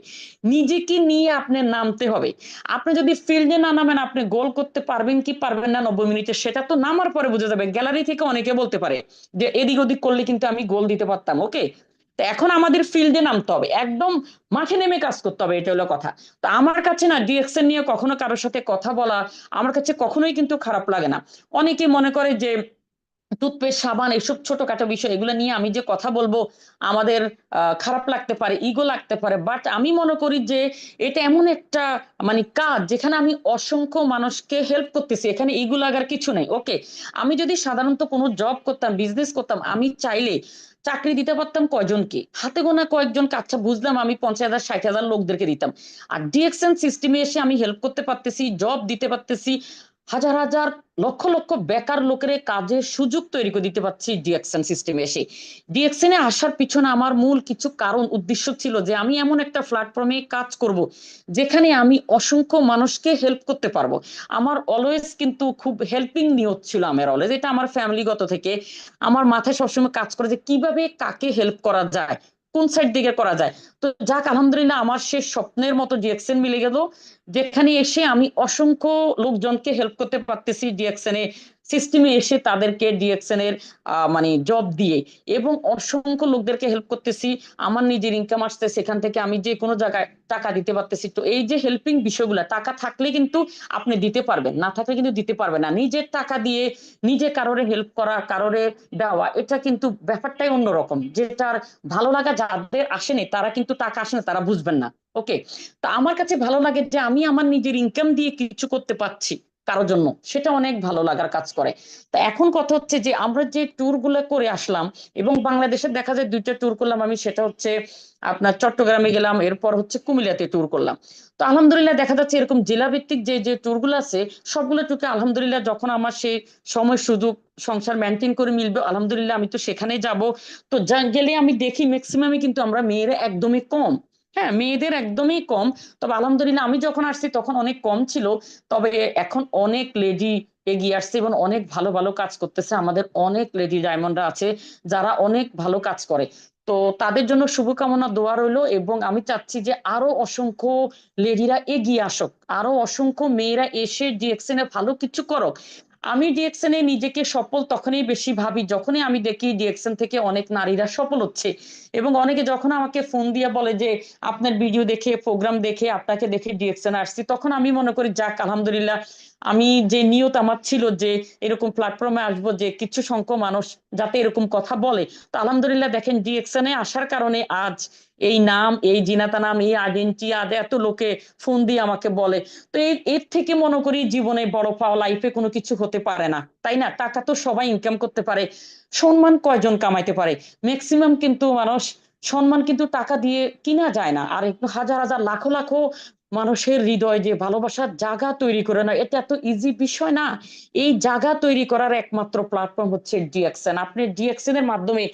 S3: নিজেকে নিয়ে আপনার নামতে হবে। আপনি যদি ফিল্ডে না নামেন, আপনি গোল করতে পারবেন কি পারবেন না 90 মিনিটে, সেটা তো নামার পরে বোঝা যাবে। গ্যালারি থেকে অনেকে বলতে পারে যে এদিক ওদিক করলে কিন্তু আমি গোল দিতে পারতাম। ওকে। তো এখন আমাদের ফিল্ডে নামতে হবে, একদম মাঠে নেমে কাজ করতে হবে, এটা হলো কথা। তো আমার কাছে না ডিএকশন নিয়ে কখনো কারোর সাথে কথা বলা আমার কাছে কখনোই কিন্তু খারাপ লাগে না। অনেকে মনে করে যে টুথপেস্ট, সাবান, এসব ছোটখাটো বিষয়, এগুলো নিয়ে আমি যে কথা বলবো আমাদের খারাপ লাগতে পারে, ইগো লাগতে পারে। বাট আমি মনে করি যে এটা এমন একটা মানে কাজ যেখানে আমি অসংখ্য মানুষকে হেল্প করতেছি, এখানে ইগো লাগার কিছু নেই। ওকে। আমি যদি সাধারণত কোনো জব করতাম, বিজনেস করতাম, আমি চাইলে চাকরি দিতে পারতাম কয়জনকে, হাতে গোনা কয়েকজন। আচ্ছা, বুঝলাম, আমি 50,000 60,000 লোকদেরকে দিতাম। আর ডিএকশন সিস্টেমে এসে আমি হেল্প করতে পারতেছি, জব দিতে পারতেছি হাজার হাজার লক্ষ লক্ষ বেকার লোকের কাজের সুযোগ তৈরি করে দিতে পারছি ডিএক্সএন সিস্টেমে এসে। ডিএক্সএন এ আসার পিছনে আমার মূল কিছু কারণ উদ্দেশ্য ছিল যে আমি এমন একটা প্ল্যাটফর্মে কাজ করব যেখানে আমি অসংখ্য মানুষকে হেল্প করতে পারবো। আমার অলওয়েজ কিন্তু খুব হেল্পিং নিয়ত ছিল, আমার অলওয়েজ, এটা আমার ফ্যামিলিগত থেকে আমার মাথায় সবসময় কাজ করে যে কিভাবে কাকে হেল্প করা যায়, কোন সাইড দিকে করা যায়। তো যাক, আলহামদুলিল্লাহ আমার সে স্বপ্নের মতো ডিএক্সএন মিলে গেল, যেখানে এসে আমি অসংখ্য লোকজনকে হেল্প করতে পারতেছি ডিএক্সএন এ সিস্টেমে এসে, তাদেরকে ডিএক্সএন এর মানে জব দিয়ে, এবং অসংখ্য লোকদেরকে হেল্প করতেছি। আমার নিজের ইনকাম আসছে, সেখান থেকে আমি যে কোনো জায়গায় টাকা দিতে পারতেছি। তো এই যে হেল্পিং বিষয়গুলো, টাকা থাকলে কিন্তু আপনি দিতে পারবেন, না থাকলে কিন্তু দিতে পারবেন না। নিজের টাকা দিয়ে নিজে কারোরে হেল্প করা, কারোরে দেওয়া, এটা কিন্তু ব্যাপারটাই অন্যরকম, যেটার ভালো লাগা যাদের আসেনি তারা কিন্তু টাকা আসে না, তারা বুঝবেন না। ওকে, তা আমার কাছে ভালো লাগে যে আমি আমার নিজের ইনকাম দিয়ে কিছু করতে পারছি কারোর জন্য, সেটা অনেক ভালো লাগার কাজ করে। তা এখন কথা হচ্ছে যে আমরা যে ট্যুর গুলো করে আসলাম, এবং বাংলাদেশে দেখা যায় দুইটা ট্যুর করলাম আমি, সেটা হচ্ছে আপনার চট্টগ্রামে গেলাম, এরপর হচ্ছে কুমিল্লাতে ট্যুর করলাম। তো আলহামদুলিল্লাহ দেখা যাচ্ছে এরকম জেলা ভিত্তিক যে যে ট্যুর গুলো আছে, সবগুলো ট্যুরকে আলহামদুলিল্লাহ যখন আমার সেই সময় সুযোগ সংসার মেনটেন করে মিলবে, আলহামদুলিল্লাহ আমি তো সেখানে যাব। তো গেলে আমি দেখি ম্যাক্সিমামই কিন্তু আমরা মেয়েরা একদমই কম। হ্যাঁ, মেয়েদের একদমই কম। তবে আলহামদুলিল্লাহ আমি যখন আসছি তখন অনেক কম ছিল, তবে এখন অনেক লেডি এগিয়ে আসছে এবং অনেক ভালো ভালো কাজ করতেছে। আমাদের অনেক লেডি ডায়মন্ডরা আছে যারা অনেক ভালো কাজ করে। তো তাদের জন্য শুভকামনা, দোয়া রইলো, এবং আমি চাচ্ছি যে আরো অসংখ্য লেডিরা এগিয়ে আসুক, আরো অসংখ্য মেয়েরা এসে ডিএক্সএন এ ভালো কিছু করুক। আমি ডিএক্সএন এ নিজেকে সফল তখনই বেশি ভাবি যখনই আমি দেখি ডিএক্সএন থেকে অনেক নারীরা সফল হচ্ছে, এবং অনেকে যখন আমাকে ফোন দিয়ে বলে যে আপনার ভিডিও দেখে, প্রোগ্রাম দেখে, আপনাকে দেখে ডিএক্সএন আসছি, তখন আমি মনে করি যাক আলহামদুলিল্লাহ, আমি যে নিয়ত আমার ছিল যে এরকম প্ল্যাটফর্মে আসবো, যে কিছু সংখ্যক মানুষ যাতে এরকম কথা বলে, তো আলহামদুলিল্লাহ দেখেন ডিএক্সএন এ আসার কারণে আজ এই নাম, এই জিনাতা নাম, এই আইডেন্টি, আদে এত লোকে ফোন দিয়ে আমাকে বলে। তো এর থেকে মনে করি জীবনে বড় পাওয়া লাইফে কোনো কিছু হতে পারে না, তাই না? টাকা তো সবাই ইনকাম করতে পারে, সম্মান কয়জন কামাইতে পারে? ম্যাক্সিমাম কিন্তু মানুষ, সম্মান কিন্তু টাকা দিয়ে কিনা যায় না। আর একটু হাজার হাজার লাখো লাখো মানুষের হৃদয় যে ভালোবাসার জায়গা তৈরি করে না, এটা এত ইজি বিষয় না। এই জায়গা তৈরি করার একমাত্র প্ল্যাটফর্ম হচ্ছে ডিএক্সএন। আপনি ডিএক্সএন এর মাধ্যমে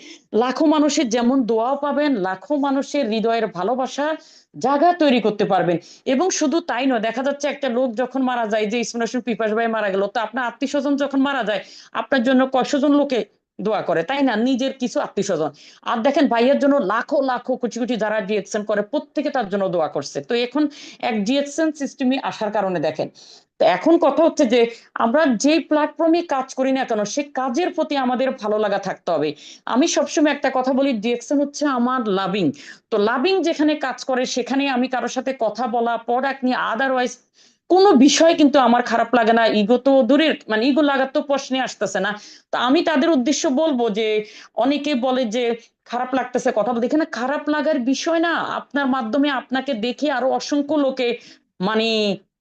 S3: লাখো মানুষের যেমন দোয়াও পাবেন, লাখো মানুষের হৃদয়ের ভালোবাসা জায়গা তৈরি করতে পারবেন। এবং শুধু তাই নয়, দেখা যাচ্ছে একটা লোক যখন মারা যায়, যে ইসমাইল হোসেন পিপাস ভাই মারা গেল, তো আপনার আত্মীয় স্বজন যখন মারা যায়, আপনার জন্য কয়শো জন লোকে দোয়া করে, তাই না? নিজের কিছু আত্মীয় স্বজন। আর দেখেন ভাইয়ের জন্য লাখো লাখো কোটি কোটি যারা ডিএক্সএন করে, প্রত্যেকে তার জন্য দোয়া করছে। তো এখন এক ডিএক্সএন সিস্টেমে আসার কারণে দেখেন, তো এখন কথা হচ্ছে যে আমরা যে প্ল্যাটফর্মে কাজ করি না কেন, সে কাজের প্রতি আমাদের ভালো লাগা থাকতে হবে। আমি সবসময় একটা কথা বলি, ডিএক্সএন হচ্ছে আমার লাভিং। তো লাভিং যেখানে কাজ করে, সেখানে আমি কারোর সাথে কথা বলা, প্রোডাক্ট নিয়ে, আদারওয়াইজ কোনো বিষয় কিন্তু আমার খারাপ লাগে না। ইগো তো দূরের, মানে ইগো লাগার তো প্রশ্নে আসতেছে না। তো আমি তাদের উদ্দেশ্য বলবো যে অনেকে বলে যে খারাপ লাগতেছে কথা বলতে, এখানে খারাপ লাগার বিষয় না। আপনার মাধ্যমে আপনাকে দেখে আরো অসংখ্য লোকে মানে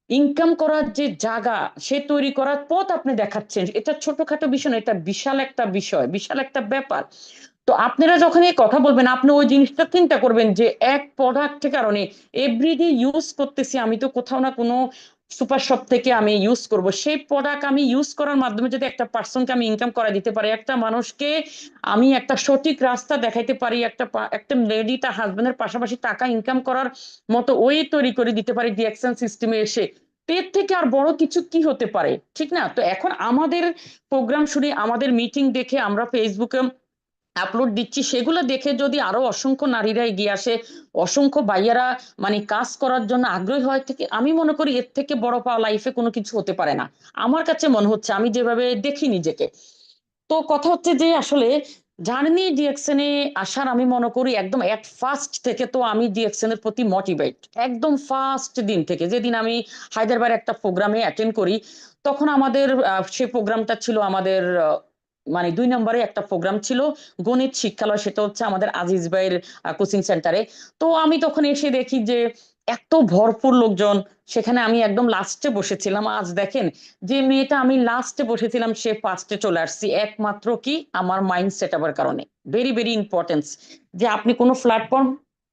S3: ইনকাম করার যে জায়গা, সে তৈরি করার পথ আপনি দেখাচ্ছেন। এটা ছোটখাটো বিষয় না, এটা বিশাল একটা বিষয়, বিশাল একটা ব্যাপার। তো আপনারা যখন এই কথা বলবেন, আপনি ওই জিনিসটা চিন্তা করবেন যে এক প্রোডাক্টের কারণে এভরিডে ইউজ করতেছি আমি, তো কোথাও না কোনো সুপার শপ থেকে আমি ইউজ করব, সেই প্রোডাক্ট আমি ইউজ করার মাধ্যমে যদি একটা পার্সনকে আমি ইনকাম করা দিতে পারি, একটা মানুষকে আমি একটা সঠিক রাস্তা দেখাইতে পারি, একটা লেডি তার হাজবেন্ডের পাশাপাশি টাকা ইনকাম করার মতো ওয়ে তৈরি করে দিতে পারি ডিএক্সএন সিস্টেমে এসে, এর থেকে আর বড় কিছু কি হতে পারে? ঠিক না? তো এখন আমাদের প্রোগ্রাম শুনে, আমাদের মিটিং দেখে, আমরা ফেসবুকে আপলোড দিচ্ছি, সেগুলো দেখে যদি আরো অসংখ্য নারীরা এগিয়ে আসে, অসংখ্য ভাইয়ারা মানে কাজ করার জন্য আগ্রহী হয়, থেকে আমি মনে করি এর থেকে বড় পাওয়া লাইফে কোনো কিছু হতে পারে না। আমার কাছে মনে হচ্ছে, আমি যেভাবে দেখি নিজেকে। তো কথা হচ্ছে যে আসলে জার্নি ডিএক্সএন এ আসার, আমি মনে করি একদম এট ফার্স্ট থেকে তো আমি ডিএক্সএন এর প্রতি মোটিভেট, একদম ফার্স্ট দিন থেকে। যেদিন আমি হায়দ্রাবাদ একটা প্রোগ্রামে অ্যাটেন্ড করি, তখন আমাদের সেই প্রোগ্রামটা ছিল আমাদের মানে 2 নম্বরে একটা প্রোগ্রাম ছিল, গণিত শিক্ষালয়, সেটা হচ্ছে আমাদের আজিজ ভাইয়ের কোচিং সেন্টারে। তো আমি তখন এসে দেখি যে এত ভরপুর লোকজন, সেখানে আমি একদম লাস্টে বসেছিলাম। আজ দেখেন, যে মেয়েটা আমি লাস্টে বসেছিলাম সে ফার্স্টে চলে আসছি, একমাত্র কি আমার মাইন্ড সেট আপের কারণে। ভেরি ভেরি ইম্পর্টেন্স যে আপনি কোনো প্ল্যাটফর্ম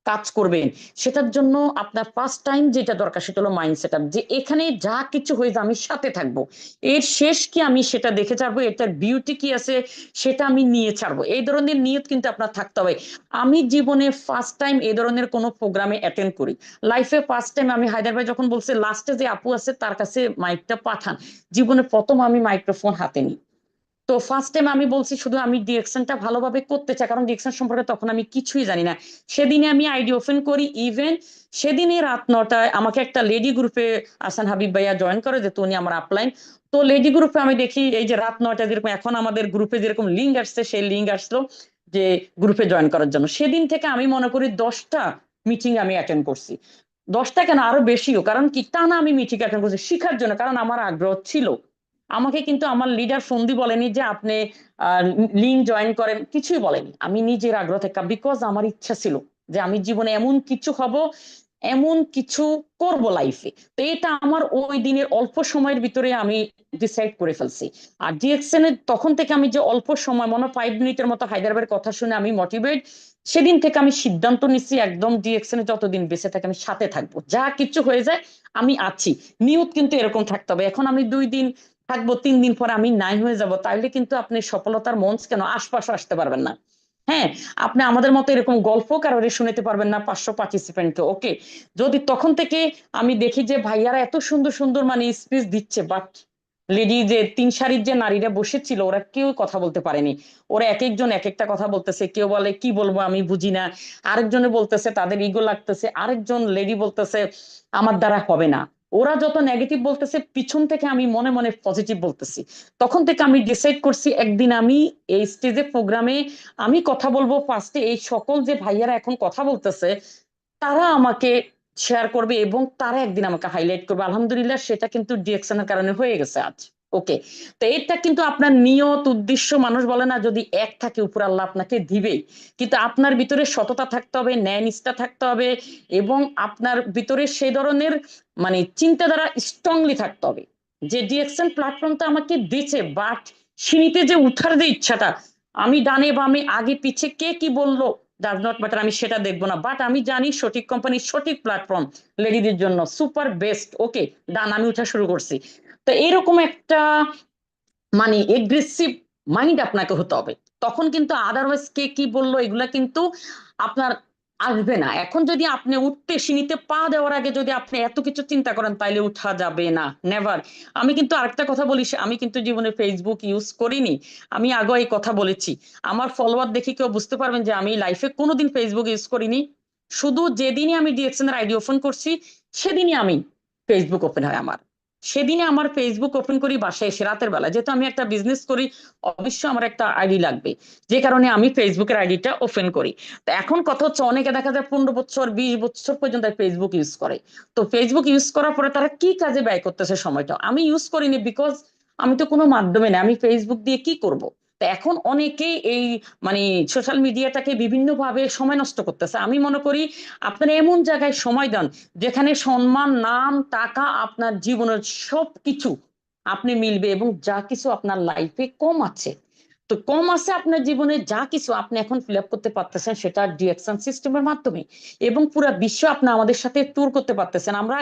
S3: কাজ করবেন, সেটার জন্য আপনার ফার্স্ট টাইম যেটা দরকার সেটা হলো মাইন্ড সেট আপ, যে এখানে যা কিছু হয়েছে আমি সাথে থাকবো, এর শেষ কি আমি সেটা দেখে ছাড়বো, এটার বিউটি কি আছে সেটা আমি নিয়ে ছাড়বো, এই ধরনের নিয়ত কিন্তু আপনার থাকতে হবে। আমি জীবনে ফার্স্ট টাইম এই ধরনের কোনো প্রোগ্রামে অ্যাটেন্ড করি, লাইফে ফার্স্ট টাইম। আমি হায়দ্রাবাদ যখন বলছে লাস্টে যে আপু আছে তার কাছে মাইকটা পাঠান, জীবনে প্রথম আমি মাইক্রোফোন হাতে নিই। তো ফার্স্ট টাইম আমি বলছি শুধু আমি ডিরেকশনটা ভালোভাবে করতে চাই, কারণ ডিরেকশন সম্পর্কে তখন আমি কিছুই জানি না। সেদিনে আমি আইডি ওপেন করি, ইভেন সেদিনে রাত 9টায় আমাকে একটা লেডি গ্রুপে আসান হাবিব ভাইয়া জয়েন করে, যে উনি আমার আপলাইন। তো লেডি গ্রুপে আমি দেখি এই যে রাত 9টায় যেরকম এখন আমাদের গ্রুপে যেরকম লিঙ্ক আসছে, সেই লিঙ্ক আসলো যে গ্রুপে জয়েন করার জন্য। সেদিন থেকে আমি মনে করি 10টা মিটিং আমি অ্যাটেন্ড করছি, 10টা কেন আরো বেশিও, কারণ কি টানা আমি মিটিং অ্যাটেন্ড করছি শিখার জন্য, কারণ আমার আগ্রহ ছিল। আমাকে কিন্তু আমার লিডার ফন্দি বলেনি যে আপনি লিঙ্ক জয়েন করেন, কিছুই বলেনি, আমি নিজের আগ্রহ থেকে, বিকজ আমার ইচ্ছা ছিল যে আমি জীবনে এমন কিছু হব, এমন কিছু করব লাইফে। তো এটা আমার ওই দিনের অল্প সময়ের ভিতরে আমি ডিসাইড করে ফেলছি। আর ডিএক্সএন এর তখন থেকে আমি যে অল্প সময়, মনে 5 মিনিটের মতো হায়দ্রাবাদের কথা শুনে আমি মোটিভেট, সেদিন থেকে আমি সিদ্ধান্ত নিচ্ছি একদম ডিএক্সএন এ যতদিন বেঁচে থাকে আমি সাথে থাকবো, যা কিছু হয়ে যায় আমি আছি। নিয়ত কিন্তু এরকম থাকতে হবে। এখন আমি 2 দিন থাকবো, 3 দিন পরে আমি নাই হয়ে যাব, তাইলে কিন্তু আপনি সফলতার মঞ্চ কেন আশপাশে আসতে পারবেন না। হ্যাঁ, আপনি আমাদের মতো এরকম গল্প কারোর শুনতে পারবেন না 500 পার্টিসিপেন্টকে। ওকে, যদি তখন থেকে আমি দেখি যে ভাইয়ারা এত সুন্দর সুন্দর মানে স্পিচ দিচ্ছে, বাট লেডি যে 3 সারির যে নারীরা বসেছিল ওরা কেউ কথা বলতে পারেনি, ওরা এক একজন এক একটা কথা বলতেছে, কেউ বলে কি বলবো আমি বুঝি না, আরেকজনে বলতেছে তাদের ইগো লাগতেছে, আরেকজন লেডি বলতেছে আমার দ্বারা হবে না। ওরা যত নেগেটিভ বলতেছে, পিছন থেকে আমি মনে মনে পজিটিভ বলতেছি। তখন থেকে আমি ডিসাইড করছি একদিন আমি এই স্টেজে প্রোগ্রামে আমি কথা বলবো, ফার্স্টে এই সকল যে ভাইয়ারা এখন কথা বলতেছে তারা আমাকে শেয়ার করবে এবং তারা একদিন আমাকে হাইলাইট করবে। আলহামদুলিল্লাহ সেটা কিন্তু ডিরেকশনের কারণে হয়ে গেছে আজ। ওকে, তো এটা কিন্তু আপনার নিয়ত উদ্দেশ্য, মানুষ বলে না যদি এক থাকে উপর আল্লাহ আপনাকে দিবেই, কিন্তু আপনার ভিতরে সততা থাকতে হবে, ন্যায় নিষ্ঠা থাকতে হবে, এবং আপনার ভিতরে সেই ধরনের মানে চিন্তাধারা স্ট্রংলি থাকতে হবে যে ডিরেকশন প্ল্যাটফর্মটা আমাকে দিচ্ছে, বাট সিঁড়িতে যে উঠার যে ইচ্ছাটা, আমি ডানে বামে আগে পিছে কে কি বললো ডাজ নট ম্যাটার, আমি সেটা দেখবো না, বাট আমি জানি সঠিক কোম্পানি সঠিক প্ল্যাটফর্ম লেডিদের জন্য সুপার বেস্ট। ওকে, ডান, আমি উঠা শুরু করছি। তো এরকম একটা মানে এগ্রেসিভ মাইন্ড আপনাকে হতে হবে, তখন কিন্তু আদারওয়াইজ কে কি বললো এগুলা কিন্তু আপনার আসবে না। এখন যদি আপনি উঠতে সিঁড়িতে পা দেওয়ার আগে যদি আপনি এত কিছু চিন্তা করেন তাইলে উঠা যাবে না, নেভার। আমি কিন্তু আরেকটা কথা বলি, আমি কিন্তু জীবনে ফেসবুক ইউজ করিনি, আমি আগে এই কথা বলেছি। আমার ফলোয়ার দেখে কেউ বুঝতে পারবেন যে আমি লাইফে কোনোদিন ফেসবুক ইউজ করিনি, শুধু যেদিনই আমি ডিএক্সএন এর আইডি ওপেন করছি সেদিনই আমি ফেসবুক ওপেন হয় আমার, সেদিনে আমার ফেসবুক ওপেন করি বাসায় এসে রাতের বেলা, যেহেতু আমি একটা বিজনেস করি অবশ্যই আমার একটা আইডি লাগবে, যে কারণে আমি ফেসবুকের আইডিটা ওপেন করি। তো এখন কথা হচ্ছে অনেকে দেখা যায় 15 বছর 20 বছর পর্যন্ত ফেসবুক ইউজ করে। তো ফেসবুক ইউজ করার পরে তারা কি কাজে ব্যয় করতেছে সময়টা, আমি ইউজ করিনি, বিকজ আমি তো কোনো মাধ্যমে না, আমি ফেসবুক দিয়ে কি করব। তো এখন অনেকেই এই মানে সোশ্যাল মিডিয়াটাকে বিভিন্ন ভাবে সময় নষ্ট করতেছে। আমি মনে করি আপনারা এমন জায়গায় সময় দেন যেখানে সম্মান, নাম, টাকা, আপনার জীবনের সবকিছু আপনি মিলবে, এবং যা কিছু আপনার লাইফে কম আছে, তো কম আছে আপনার জীবনে যা কিছু আপনি এখন ফিল আপ করতে পারতেছেন সেটা ডিরেকশন সিস্টেমের মাধ্যমে, এবং পুরো বিশ্ব আপনি আমাদের সাথে ট্যুর করতে পারতেছেন। আমরা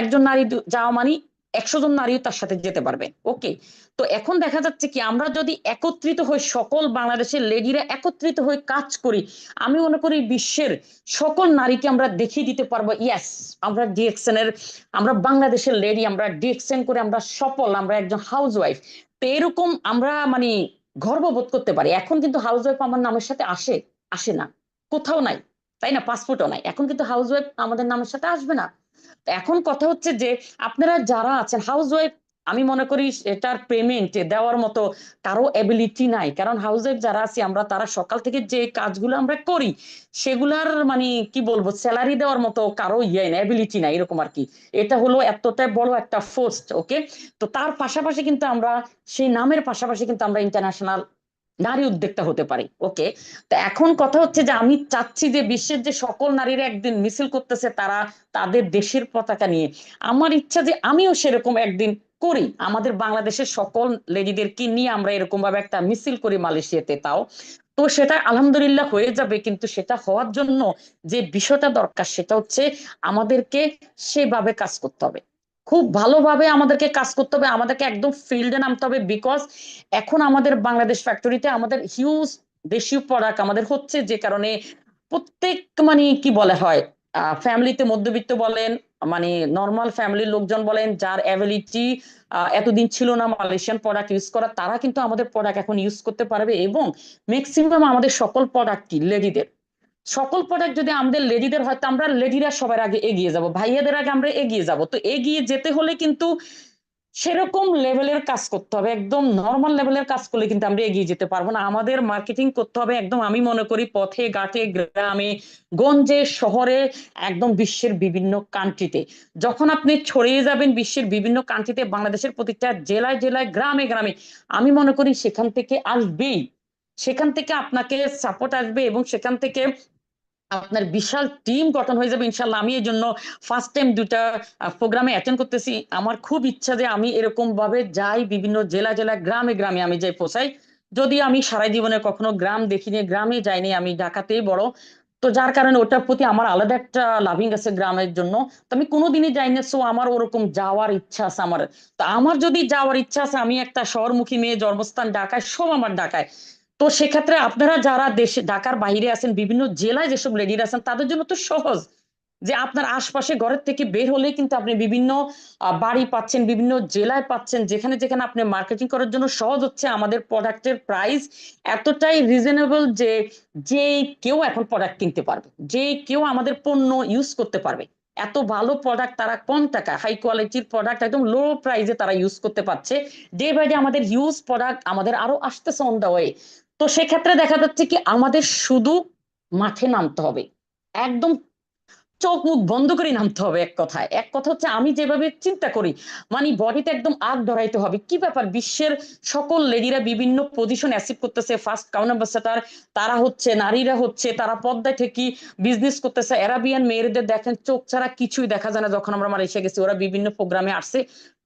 S3: একজন নারী যাওয়া মানে 100 জন নারীও তার সাথে যেতে পারবে। ওকে, তো এখন দেখা যাচ্ছে কি আমরা যদি একত্রিত হই, সকল বাংলাদেশের লেডিরা একত্রিত হয়ে কাজ করি, আমি মনে করি বিশ্বের সকল নারীকে আমরা দেখিয়ে দিতে পারবো ইয়াস আমরা ডিএক্সএন এর, আমরা বাংলাদেশের লেডি, আমরা ডিএক্সএন করে আমরা সফল, আমরা একজন হাউস ওয়াইফ। তো এরকম আমরা মানে গর্ববোধ করতে পারি। এখন কিন্তু হাউস ওয়াইফ আমার নামের সাথে আসে, আসে না, কোথাও নাই, তাই না, পাসপোর্টও নাই, এখন কিন্তু হাউস ওয়াইফ আমাদের নামের সাথে আসবে না। তো এখন কথা হচ্ছে যে আপনারা যারা আছেন হাউস ওয়াইফ, আমি মনে করি এটার পেমেন্ট দেওয়ার মতো কারো এবিলিটি নাই, কারণ হাউস ওয়াইফ যারা আছি আমরা তারা সকাল থেকে যে কাজগুলো আমরা করি সেগুলার মানে কি বলবো স্যালারি দেওয়ার মতো কারো ইয়ে নাই, এবিলিটি নাই, এরকম আর কি। এটা হলো এতটা বড় একটা ফোর্স। ওকে, তো তার পাশাপাশি কিন্তু আমরা সেই নামের পাশাপাশি কিন্তু আমরা ইন্টারন্যাশনাল নারী উদ্যোক্তা হতে পারি। ওকে, তো এখন কথা হচ্ছে যে আমি চাচ্ছি যে বিশ্বের যে সকল নারীরা একদিন মিছিল করতেছে তারা তাদের দেশের পতাকা নিয়ে, আমার ইচ্ছা যে আমিও সেরকম একদিন করি, আমাদের বাংলাদেশের সকল লেডিদেরকে নিয়ে আমরা এরকম ভাবে একটা মিছিল করি মালয়েশিয়াতে। তাও তো সেটা আলহামদুলিল্লাহ হয়ে যাবে, কিন্তু সেটা হওয়ার জন্য যে বিষয়টা দরকার সেটা হচ্ছে আমাদেরকে সেভাবে কাজ করতে হবে, খুব ভালোভাবে আমাদেরকে কাজ করতে হবে, আমাদেরকে একদম ফিল্ডে নামতে হবে। বিকজ এখন আমাদের বাংলাদেশ ফ্যাক্টরিতে আমাদের হিউজ দেশীয় প্রোডাক্ট আমাদের হচ্ছে, যে কারণে প্রত্যেক মানে কি বলে হয় ফ্যামিলিতে মধ্যবিত্ত বলেন, মানে নর্মাল ফ্যামিলির লোকজন বলেন, যার অ্যাবিলিটি এতদিন ছিল না মালয়েশিয়ান প্রোডাক্ট ইউজ করা, তারা কিন্তু আমাদের প্রোডাক্ট এখন ইউজ করতে পারবে। এবং ম্যাক্সিমাম আমাদের সকল প্রোডাক্ট কি লেডিদের, সকল প্রোডাক্ট যদি আমাদের লেডিদের হয় তো আমরা লেডিরা সবার আগে এগিয়ে যাব, ভাইয়াদের আগে আমরা এগিয়ে যাব। তো এগিয়ে যেতে হলে কিন্তু সেরকম লেভেলের কাজ করতে হবে, একদম নর্মাল লেভেলের কাজ করলে কিন্তু আমরা এগিয়ে যেতে পারবো না। আমাদের মার্কেটিং করতে হবে একদম, আমি মনে করি পথে ঘাটে গ্রামে গঞ্জে শহরে, একদম বিশ্বের বিভিন্ন কান্ট্রিতে। যখন আপনি ছড়িয়ে যাবেন বিশ্বের বিভিন্ন কান্ট্রিতে, বাংলাদেশের প্রতিটা জেলায় জেলায় গ্রামে গ্রামে, আমি মনে করি সেখান থেকে আসবেই, সেখান থেকে আপনাকে সাপোর্ট আসবে এবং সেখান থেকে আপনার বিশাল টিম গঠন হয়ে যাবে ইনশাল্লাহ। আমি এই জন্য ফার্স্ট টাইম দুটা প্রোগ্রামে অ্যাটেন্ড করতেছি। আমার খুব ইচ্ছা যে আমি এরকম ভাবে যাই, বিভিন্ন জেলা জেলা গ্রামে গ্রামে আমি যাই পৌঁছাই। যদি আমি সারা জীবনে কখনো গ্রাম দেখিনি, গ্রামে যাইনি, আমি ঢাকাতেই বড়, তো যার কারণে ওটার প্রতি আমার আলাদা একটা লাভিং আছে গ্রামের জন্য। তো আমি কোনোদিনই যাইনি, সো আমার ওরকম যাওয়ার ইচ্ছা আছে আমার। তো আমার যদি যাওয়ার ইচ্ছা আছে, আমি একটা শহরমুখী মেয়ে, জন্মস্থান ঢাকায়, সব আমার ঢাকায়। তো সেক্ষেত্রে আপনারা যারা দেশে ঢাকার বাইরে আছেন, বিভিন্ন জেলায় যেসব লেডিরা আছেন, তাদের জন্য তো সহজ যে আপনার আশপাশে ঘরের থেকে বের হলেই কিন্তু আপনি বিভিন্ন বাড়ি পাচ্ছেন, বিভিন্ন জেলায় পাচ্ছেন, যেখানে যেখানে আপনি মার্কেটিং করার জন্য সহজ হচ্ছে। আমাদের প্রোডাক্টের প্রাইস এতটাই রিজনেবল যে যে কেউ এখন প্রোডাক্ট কিনতে পারবে, যে কেউ আমাদের পণ্য ইউজ করতে পারবে। এত ভালো প্রোডাক্ট তারা কম টাকা, হাই কোয়ালিটির প্রোডাক্ট একদম লো প্রাইসে তারা ইউজ করতে পারছে। ডে বাই ডে আমাদের হিউজ প্রোডাক্ট আমাদের আরো আসতেছে অন দা ওয়ে। তো সেক্ষেত্রে দেখা যাচ্ছে কি আমাদের শুধু মাঠে নামতে হবে, একদম চোখ মুখ বন্ধ করে নামতে হবে। এক কথায়, এক কথা হচ্ছে আমি যেভাবে চিন্তা করি, মানে বডিতে একদম আগ ধরাইতে হবে। কি ব্যাপার, বিশ্বের সকল লেডিরা বিভিন্ন পজিশন অ্যাচিভ করতেছে, ফার্স্ট কাউন্ট অ্যাম্বাসাডার তারা হচ্ছে, নারীরা হচ্ছে, তারা পদ্মায় থেকে বিজনেস করতেছে। অ্যারাবিয়ান মেয়েদের দেখেন চোখ ছাড়া কিছুই দেখা যায় না। যখন আমরা মালয়েশিয়া গেছি, ওরা বিভিন্ন প্রোগ্রামে আসছে,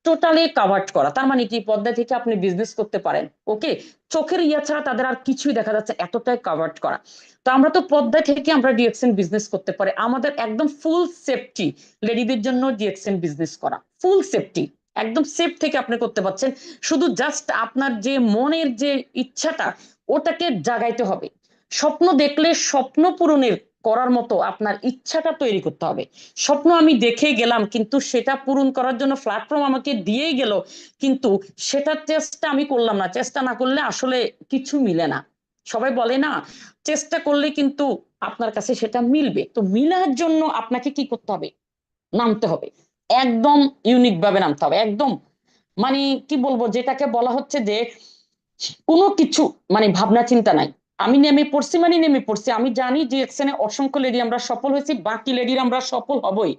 S3: টোটালি কাভার্ড করা, তার মানে কি পদ্মা থেকে আপনি বিজনেস করতে পারেন। ওকে, চোখের ইয়া ছাড়া তাদের আর কিছুই দেখা যাচ্ছে, এতটাই কাভার্ড করা। তো আমরা তো পদ্মা থেকে আমরা ডিএক্সএন বিজনেস করতে পারি, আমাদের একদম ফুল সেফটি, লেডিদের জন্য ডিএক্সএন বিজনেস করা ফুল সেফটি, একদম সেফ থেকে আপনি করতে পারছেন। শুধু জাস্ট আপনার যে মনের যে ইচ্ছাটা, ওটাকে জাগাইতে হবে। স্বপ্ন দেখলে স্বপ্ন পূরণের করার মতো আপনার ইচ্ছাটা তৈরি করতে হবে। স্বপ্ন আমি দেখে গেলাম, কিন্তু সেটা পূরণ করার জন্য প্ল্যাটফর্ম আমাকে দিয়েই গেল, কিন্তু সেটার চেষ্টা আমি করলাম না। চেষ্টা না করলে আসলে কিছু মিলে না। সবাই বলে না, চেষ্টা করলে কিন্তু আপনার কাছে সেটা মিলবে। তো মিলার জন্য আপনাকে কি করতে হবে, নামতে হবে, একদম ইউনিক ভাবে নামতে হবে, একদম মানে কি বলবো, যেটাকে বলা হচ্ছে যে কোনো কিছু মানে ভাবনা চিন্তা নাই। আমি নেমে পড়ছি মানে নেমে পড়ছি। আমি জানি যে এক্সেনে অসংখ্য লেডি আমরা সফল হয়েছি, বাকি লেডির আমরা সফল হবই।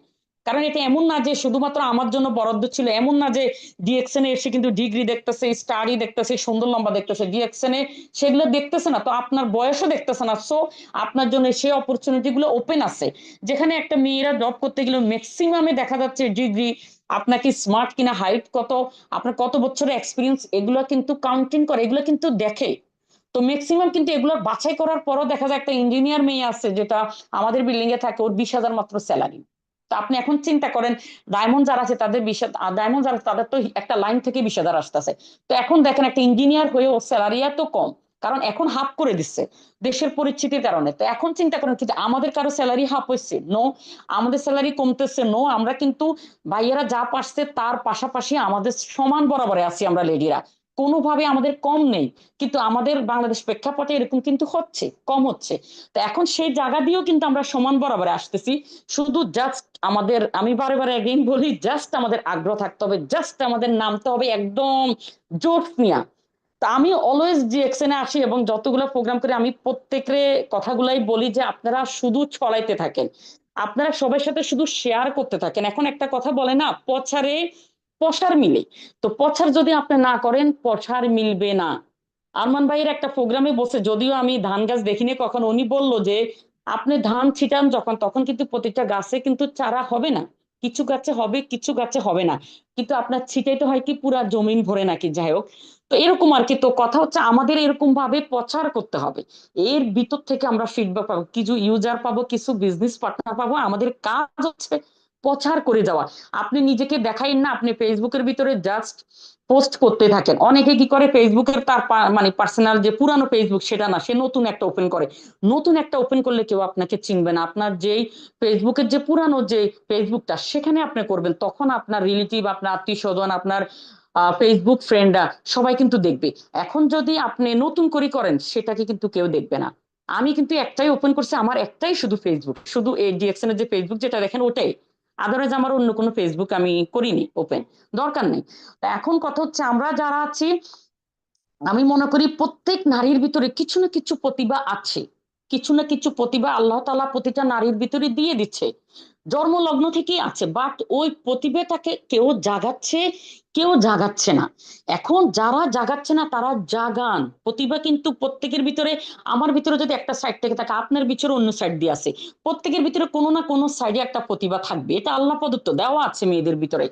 S3: কারণ এটা এমন না যে শুধুমাত্র আমার জন্য বরাদ্দ ছিল, এমন না যে ডিএক্সএনে এসে কিন্তু ডিগ্রি দেখতেছে, স্টাডি দেখতেছে, সুন্দর লম্বা দেখতেছে, ডিএক্সএনে সেগুলো দেখতেছে না, তো আপনার বয়সও দেখতেছে না। সো আপনার জন্য সেই অপরচুনিটি গুলো ওপেন আছে, যেখানে একটা মেয়েরা জব করতে গেলে ম্যাক্সিমামে দেখা যাচ্ছে ডিগ্রি, আপনাকে স্মার্ট কিনা, হাইট কত, আপনার কত বছরের এক্সপিরিয়েন্স, এগুলো কিন্তু কাউন্টিং করে, এগুলো কিন্তু দেখে। তো ম্যাক্সিমাম কিন্তু এগুলো বাছাই করার পরও দেখা যায় একটা ইঞ্জিনিয়ার মেয়ে আছে যেটা আমাদের বিল্ডিং এ থাকে, ওর 20,000 মাত্র স্যালারি। তো আপনি এখন চিন্তা করেন, ডায়মন্ড যারা আছে তাদের 20,000, ডায়মন্ড যারা তাদের তো একটা লাইন থেকে 20,000 আসতেছে। তো এখন দেখেন একটা ইঞ্জিনিয়ার হয়ে ওর স্যালারি এত কম, কারণ এখন হাফ করে দিচ্ছে দেশের পরিস্থিতির কারণে। তো এখন চিন্তা করেন কিন্তু আমাদের কারো স্যালারি হাফ হচ্ছে নো, আমাদের স্যালারি কমতেছে নো, আমরা কিন্তু ভাইয়েরা যা পারছে তার পাশাপাশি আমাদের সমান বরাবরে আছি আমরা লেডিরা, কোনোভাবে আমাদের কম নেই। কিন্তু আমাদের বাংলাদেশ প্রেক্ষাপটে এরকম কিন্তু হচ্ছে, কম হচ্ছে। তো এখন সেই জায়গা দিয়েও কিন্তু আমরা সমান বরাবরে আসতেছি। শুধু জাস্ট আমাদের, আমি বারে বারে এগেইন বলি, জাস্ট আমাদের আগ্রহ থাকতে হবে, জাস্ট আমাদের নামতে হবে একদম জোশ নিয়া। তা আমি অলওয়েজ ডিএক্সএনে আসি এবং যতগুলো প্রোগ্রাম করি আমি প্রত্যেকের কথাগুলাই বলি যে আপনারা শুধু ছড়াইতে থাকেন, আপনারা সবার সাথে শুধু শেয়ার করতে থাকেন। এখন একটা কথা বলে না, পছারে পশার মিলে, তো পছার যদি আপনি না করেন পছার মিলবে না। আরমান ভাইয়ের একটা প্রোগ্রামে বসে, যদিও আমি ধান গাছ দেখিনি কখন, উনি বলল যে আপনি ধান ছিটান যখন, তখন কিন্তু প্রতিটা গাছে কিন্তু চারা হবে না, কিছু গাছে হবে, কিছু গাছে হবে না, কিন্তু আপনার ছিটাইতে হয় কি পুরা জমিন ভরে নাকি, যাই হোক। তো এরকম আর কি। তো কথা হচ্ছে আমাদের এরকম ভাবে প্রচার করতে হবে, এর ভিতর থেকে আমরা ফিডব্যাক পাবো, কিছু ইউজার পাবো, কিছু বিজনেস পার্টনার পাবো। আমাদের কাজ হচ্ছে প্রচার করে যাওয়া। আপনি নিজেকে দেখাইন না, আপনি ফেসবুকের ভিতরে জাস্ট পোস্ট করতে থাকেন। অনেকে কি করে, ফেসবুকের তার মানে পার্সোনাল যে পুরানো ফেসবুক সেটা না, সে নতুন একটা ওপেন করে। নতুন একটা ওপেন করলে কেউ আপনাকে চিনবে না। আপনার যেই ফেসবুকের যে পুরানো যে ফেসবুকটা সেখানে আপনি করবেন, তখন আপনার রিলেটিভ, আপনার আত্মীয় স্বজন, আপনার ফেসবুক ফ্রেন্ডরা সবাই কিন্তু দেখবে। এখন যদি আপনি নতুন করে করেন সেটাকে কিন্তু কেউ দেখবে না। আমি কিন্তু একটাই ওপেন করছি, আমার একটাই শুধু ফেসবুক, শুধু এই ডিএক্সএন এর যে ফেসবুক যেটা দেখেন ওটাই। আদারওয়াইজ আমার অন্য কোনো ফেসবুক আমি করিনি ওপেন, দরকার নেই। তা এখন কথা হচ্ছে আমরা যারা আছি, আমি মনে করি প্রত্যেক নারীর ভিতরে কিছু না কিছু প্রতিভা আছে, কিছু না কিছু প্রতিভা আল্লাহ তাআলা প্রতিটা নারীর ভিতরে দিয়ে দিচ্ছে, জন্মলগ্ন থেকেই আছে। বাট ওই প্রতিভাটাকে কেউ জাগাচ্ছে, কেউ জাগাচ্ছে না। এখন যারা জাগাচ্ছে না তারা জাগান, প্রতিভা কিন্তু প্রত্যেকের ভিতরে। আমার ভিতরে যদি একটা সাইড থেকে থাকে, আপনার ভিতরে অন্য সাইড দিয়ে আছে। প্রত্যেকের ভিতরে কোনো না কোনো সাইডে একটা প্রতিভা থাকবে, এটা আল্লাহ প্রদত্ত দেওয়া আছে মেয়েদের ভিতরে।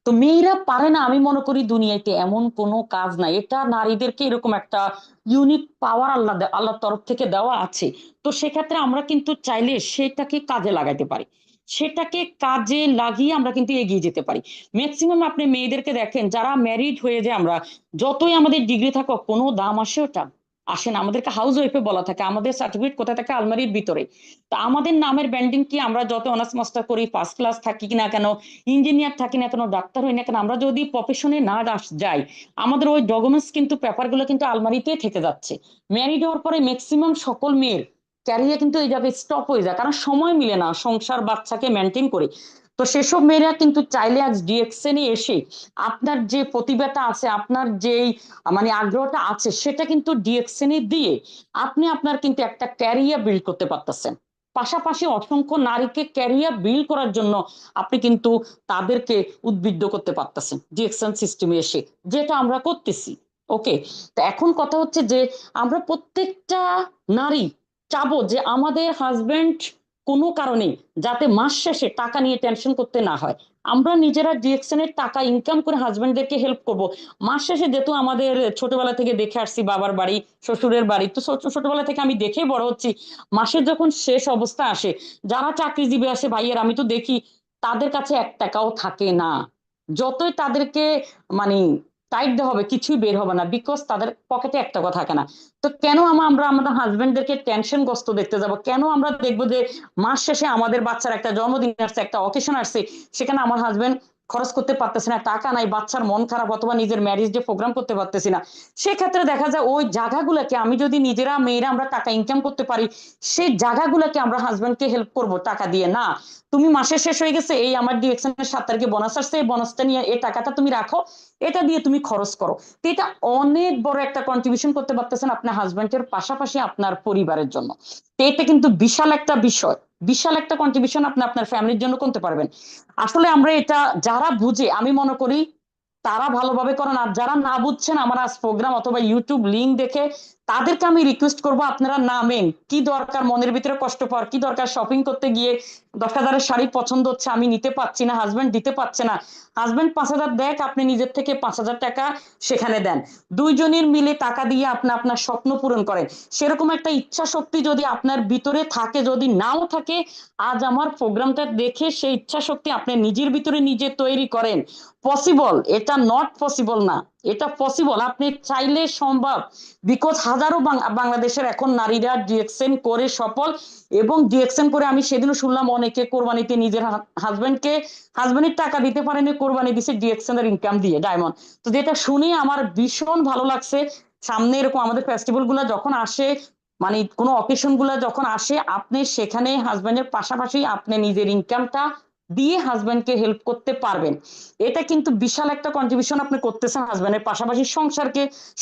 S3: তো মেয়েরা পারে না, আমি মনে করি দুনিয়াতে এমন কোনো কাজ নাই, এটা নারীদেরকে এরকম একটা ইউনিক পাওয়ার আল্লাহর তরফ থেকে দেওয়া আছে। তো সেক্ষেত্রে আমরা কিন্তু চাইলে সেটাকে কাজে লাগাতে পারি, সেটাকে কাজে লাগিয়ে আমরা কিন্তু এগিয়ে যেতে পারি। ম্যাক্সিমাম আপনি মেয়েদেরকে দেখেন যারা ম্যারিড হয়ে যায়, আমরা যতই আমাদের ডিগ্রি থাকুক কোনো দাম আসে ওটা আসে না। আমাদেরকে হাউস ওয়াইফে বলা থাকে, আমাদের সার্টিফিকেট কোথায় থাকে, আলমারির ভিতরে। তা আমাদের নামের ব্যান্ডিং কি, আমরা যত অনার্স মাস্টার করি, ফার্স্ট ক্লাস থাকি কিনা কেন, ইঞ্জিনিয়ার থাকি না কেন, ডাক্তার হই না কেন, আমরা যদি প্রফেশনে না যাই, আমাদের ওই ডকুমেন্টস কিন্তু পেপারগুলো কিন্তু আলমারিতেই থেকে যাচ্ছে। ম্যারিড হওয়ার পরে ম্যাক্সিমাম সকল মেয়ের ক্যারিয়ার কিন্তু এই জায়গায় স্টপ হয়ে যায়, কারণ সময় মিলে না সংসার বাচ্চাকে মেনটেন করে। তো সেসব মেয়েরা কিন্তু চাইলে আজ ডিএক্সএনে এসে আপনার যে প্রতিভাটা আছে, আপনার যেই মানে আগ্রহটা আছে, সেটা কিন্তু ডিএক্সএনে দিয়ে আপনি আপনার কিন্তু একটা ক্যারিয়ার বিল্ড করতে পারতেছেন। পাশাপাশি অসংখ্য নারীকে ক্যারিয়ার বিল্ড করার জন্য আপনি কিন্তু তাদেরকে উদ্বুদ্ধ করতে পারতেছেন ডিএক্সএন সিস্টেমে এসে, যেটা আমরা করতেছি। ওকে। তো এখন কথা হচ্ছে যে আমরা প্রত্যেকটা নারী চাবো যে আমাদের হাজবেন্ড কোনো কারণে যাতে মাস শেষে টাকা নিয়ে টেনশন করতে না হয়। আমরা নিজেরা ডিএক্সএন এর টাকা ইনকাম করে হাজবেন্ডদেরকে হেল্প করব। মাস শেষে যেহেতু আমাদের ছোটবেলা থেকে দেখে আসছি, বাবার বাড়ি শ্বশুরের বাড়ি, তো ছোটবেলা থেকে আমি দেখে বড় হচ্ছি, মাসের যখন শেষ অবস্থা আসে, যারা চাকরিজীবী আসে ভাইয়ের, আমি তো দেখি তাদের কাছে 1 টাকাও থাকে না। যতই তাদেরকে মানে টাইট দেওয়া হবে কিছুই বের হবে না, বিকজ তাদের পকেটে 1 টাকা থাকে না। তো কেন আমরা আমাদের হাজবেন্ডদেরকে টেনশনগ্রস্ত দেখতে যাব? কেন আমরা দেখবো যে মাস শেষে আমাদের বাচ্চার একটা জন্মদিন আসছে, একটা অকেশন আসছে, সেখানে আমার হাজবেন্ড খরচ করতে পারতেছে না, টাকা নাই, বাচ্চার মন খারাপ, অথবা নিজের ম্যারেজ ডে প্রোগ্রাম করতে পারতেছি না। সেক্ষেত্রে দেখা যায় ওই জায়গাগুলোকে আমি যদি নিজেরা মেয়েরা আমরা টাকা ইনকাম করতে পারি, সেই জায়গাগুলোকে আমরা হাজবেন্ডকে হেল্প করব টাকা দিয়ে। না, তুমি মাসের শেষ হয়ে গেছে, এই আমার ডিরেকশন এর 7 তারিখে বোনাস আসছে, এই বোনাসটা নিয়ে এই টাকাটা তুমি রাখো, এটা দিয়ে তুমি খরচ করো। তো এটা অনেক বড় একটা কন্ট্রিবিউশন করতে পারতেছেন আপনার হাজবেন্ডের পাশাপাশি আপনার পরিবারের জন্য। তো এটা কিন্তু বিশাল একটা বিষয়, বিশাল একটা কন্ট্রিবিউশন আপনি আপনার ফ্যামিলির জন্য করতে পারবেন। আসলে আমরা এটা যারা বুঝে, আমি মনে করি তারা ভালোভাবে করেন। আর যারা না বুঝছেন, আমার আজ প্রোগ্রাম অথবা ইউটিউব লিঙ্ক দেখে তাদেরকে আমি রিকোয়েস্ট করবো, আপনারা নামেন। কি দরকার মনের ভিতরে কষ্ট পাওয়ার, কি দরকার শপিং করতে গিয়ে 10,000-এর শাড়ি পছন্দ হচ্ছে, আমি নিতে পারছি না, হাজবেন্ড দিতে পারছে না, হাজবেন্ড 5,000 দেখ, আপনি নিজের থেকে 5,000 টাকা সেখানে দেন, দুইজনের মিলে টাকা দিয়ে আপনি আপনার স্বপ্ন পূরণ করেন। সেরকম একটা ইচ্ছা শক্তি যদি আপনার ভিতরে থাকে, যদি নাও থাকে, আজ আমার প্রোগ্রামটা দেখে সেই ইচ্ছা শক্তি আপনি নিজের ভিতরে নিজে তৈরি করেন। পসিবল, এটা নট পসিবল না, এটা পসিবল, আপনি চাইলে সম্ভব। বিকজ হাজারো বাংলাদেশের এখন নারীরা ডিএক্সএন করে সফল। এবং ডিএক্সএন করে আমি সেদিনও শুনলাম অনেকে কোরবানিতে নিজের হাজবেন্ডের টাকা দিতে পারেনি, কোরবানি দিছে ডিএক্সএন এর ইনকাম দিয়ে, ডায়মন্ড। তো যেটা শুনে আমার ভীষণ ভালো লাগছে। সামনে এরকম আমাদের ফেস্টিভ্যাল গুলা যখন আসে, মানে কোনো অকেশন গুলা যখন আসে, আপনি সেখানে হাজবেন্ডের পাশাপাশি আপনি নিজের ইনকামটা দিয়ে হাজবেন্ডকে হেল্প করতে পারবেন। এটা কিন্তু বিশাল একটা কন্ট্রিবিউশন আপনি করতেছেন হাজবেন্ডের পাশাপাশি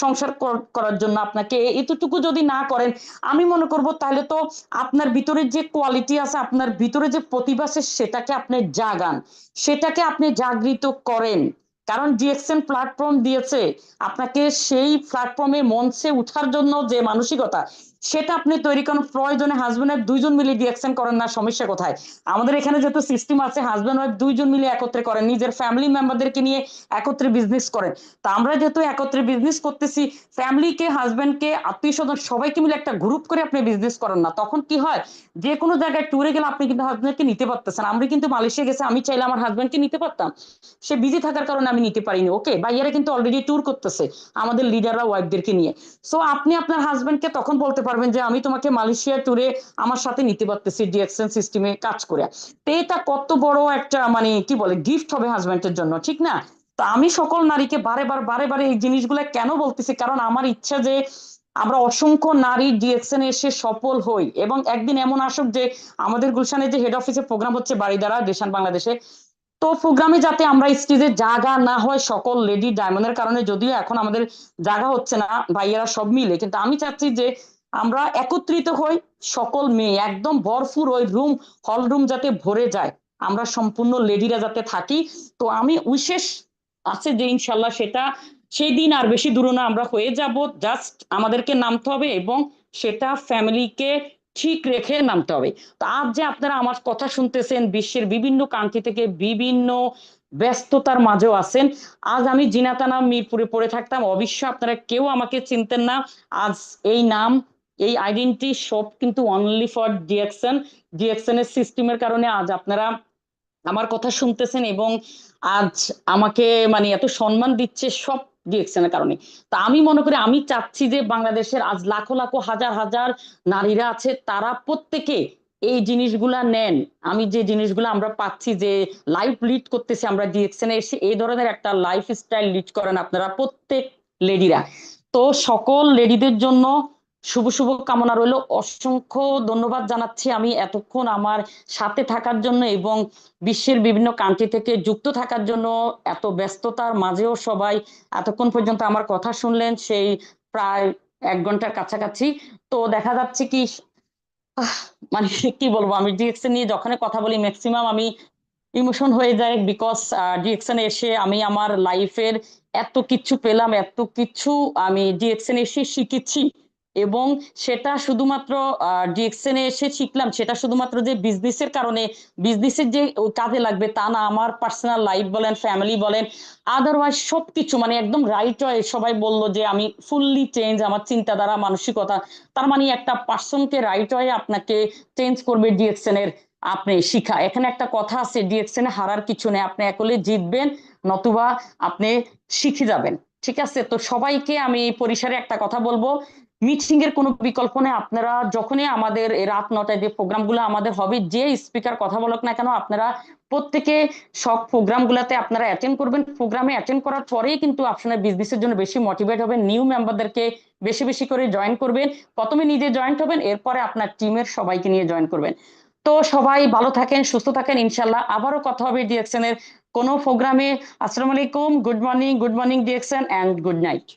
S3: সংসার করার জন্য। আপনাকে এতটুকু যদি না করেন, আমি মনে করব তাহলে তো আপনার ভিতরে যে কোয়ালিটি আছে, আপনার ভিতরে যে প্রতিভা আছে, সেটাকে আপনি জাগান, সেটাকে আপনি জাগৃত করেন। কারণ ডিএক্সএন প্ল্যাটফর্ম দিয়েছে আপনাকে, সেই প্ল্যাটফর্মে মঞ্চে উঠার জন্য যে মানসিকতা, সেটা আপনি তৈরি করেন, প্রয়োজনে হাজবেন্ড দুইজন মিলে ডিএকশন করেন না, সমস্যা কোথায়? আমাদের এখানে যেহেতু সিস্টেম আছে হাজবেন্ড ওয়াইফ দুইজন মিলে একত্রে করেন, নিজের ফ্যামিলি মেম্বারদেরকে নিয়ে একত্রে বিজনেস করেন। তা আমরা যেহেতু একত্রে বিজনেস করতেছি, ফ্যামিলিকে হাজবেন্ডকে আত্মীয় স্বজন সবাইকে মিলে একটা গ্রুপ করে আপনি বিজনেস করেন না, তখন কি হয় যে কোনো জায়গায় ট্যুরে গেলে আপনি কিন্তু হাজবেন্ডকে নিতে পারতেছেন। আমরা কিন্তু মালয়েশিয়া গেছে, আমি চাইলে আমার হাজবেন্ডকে নিতে পারতাম, সে বিজি থাকার কারণে আমি নিতে পারিনি। ওকে, ভাইয়ারা কিন্তু অলরেডি ট্যুর করতেছে আমাদের লিডাররা ওয়াইফদেরকে নিয়ে। সো আপনি আপনার হাজবেন্ডকে তখন বলতে পারবেন যে আমি তোমাকে মালয়েশিয়া ট্যুরে আমার সাথে নিতে পারতেছি ডিএকশন সিস্টেমে কাজ করে। তো এটা কত বড় একটা মানে কি বলে গিফট হবে হাজবেন্ডের জন্য, ঠিক না? তো আমি সকল নারীকে বারে বারে এই জিনিসগুলো কেন বলতেছি, কারণ আমার ইচ্ছা যে আমরা অসংখ্য নারী ডিএকশনে এসে সফল হই, এবং একদিন এমন আসুক যে আমাদের গুলশানে যে হেড অফিসে প্রোগ্রাম হচ্ছে বাড়িধারা দেশান বাংলাদেশে, তো প্রোগ্রামে যাতে আমরা স্টেজে জায়গা না হয় সকল লেডি ডায়মন্ডের কারণে, যদিও এখন আমাদের জায়গা হচ্ছে না ভাইয়েরা সব মিলে, কিন্তু আমি চাচ্ছি যে আমরা একত্রিত হই, সকল মেয়ে একদম ভরপুর ওই রুম হল রুম যাতে ভরে যায়, আমরা সম্পূর্ণ লেডিরা যাতে থাকি। তো আমি উইশেষ আছে যে ইনশাল্লাহ সেটা সেই দিন আর বেশি দূর না, আমরা হয়ে যাব, জাস্ট আমাদেরকে নামতে হবে এবং সেটা ফ্যামিলিকে ঠিক রেখে নামতে হবে। তো আজ যে আপনারা আমার কথা শুনতেছেন, বিশ্বের বিভিন্ন কান্ট্রি থেকে বিভিন্ন ব্যস্ততার মাঝেও আছেন, আজ আমি জিনাতা নাম মিরপুরে পড়ে থাকতাম, অবশ্য আপনারা কেউ আমাকে চিনতেন না। আজ এই নাম, এই আইডেন্টিটি সব কিন্তু অনলি ফর ডিএকশন, ডিএকশন এর সিস্টেমের কারণে আজ আপনারা আমার কথা শুনতেছেন এবং আজ আমাকে মানে এত সম্মান দিচ্ছে, সব ডিএকশন এর কারণে। তা আমি মনে করি, আমি চাচ্ছি যে বাংলাদেশের আজ লাখো লাখো হাজার হাজার নারীরা আছে, তারা প্রত্যেকে এই জিনিসগুলা নেন। আমি যে জিনিসগুলো আমরা পাচ্ছি যে লাইফ লিড করতেছি আমরা ডিএকশনে এসে, এই ধরনের একটা লাইফ স্টাইল লিড করেন আপনারা প্রত্যেক লেডিরা। তো সকল লেডিদের জন্য শুভ শুভ কামনা রইল, অসংখ্য ধন্যবাদ জানাচ্ছি আমি এতক্ষণ আমার সাথে থাকার জন্য এবং বিশ্বের বিভিন্ন কান্ট্রি থেকে যুক্ত থাকার জন্য। এত ব্যস্ততার মাঝেও সবাই এতক্ষণ পর্যন্ত আমার কথা শুনলেন, সেই প্রায় 1 ঘন্টার কাছাকাছি। তো দেখা যাচ্ছে কি আহ, মানে কি বলবো, আমি ডিএক্সএন নিয়ে যখন কথা বলি ম্যাক্সিমাম আমি ইমোশন হয়ে যায়, বিকজ ডিএক্সএন এসে আমি আমার লাইফের এত কিছু পেলাম, এত কিছু আমি ডিএক্সএন এসে শিখেছি। এবং সেটা শুধুমাত্র ডিএক্সএন এসে শিখলাম, সেটা শুধুমাত্র যে বিজনেসের কারণে, বিজনেসের যে কাজে লাগবে তা না, আমার পার্সোনাল লাইফ বলেন, ফ্যামিলি বলেন, আদারওয়াইজ সবকিছু মানে একদম রাইট হয়। সবাই বললো যে আমি ফুললি চেঞ্জ, আমার চিন্তাধারা মানসিকতা, তার মানে একটা পার্সনকে রাইট হয় আপনাকে চেঞ্জ করবে ডিএক্সএন এর আপনি শিখা। এখানে একটা কথা আছে, ডিএকশন এ হারার কিছু নেই, আপনি একলে জিতবেন নতুবা আপনি শিখে যাবেন। ঠিক আছে, তো সবাইকে আমি এই পরিসরে একটা কথা বলবো, মিটিং এর কোনো বিকল্প নেই। আপনারা যখনই আমাদের এই রাত 9টায় যে প্রোগ্রাম গুলো আমাদের হবে, যে স্পিকার কথা বলুক না কেন, আপনারা প্রত্যেকে সব প্রোগ্রাম গুলাতে আপনারা অ্যাটেন্ড করবেন। প্রোগ্রামে অ্যাটেন্ড করার পরেই কিন্তু আপনার বিজনেসের জন্য বেশি মোটিভেট হবেন, নিউ মেম্বারদেরকে বেশি বেশি করে জয়েন করবেন। প্রথমে নিজে জয়েন্ট হবেন, এরপরে আপনার টিমের সবাইকে নিয়ে জয়েন করবেন। তো সবাই ভালো থাকেন, সুস্থ থাকেন, ইনশাল্লাহ আবারও কথা হবে ডিএকশন এর কোনো প্রোগ্রামে। আসসালামু আলাইকুম, গুড মর্নিং ডিএকশন, and good night.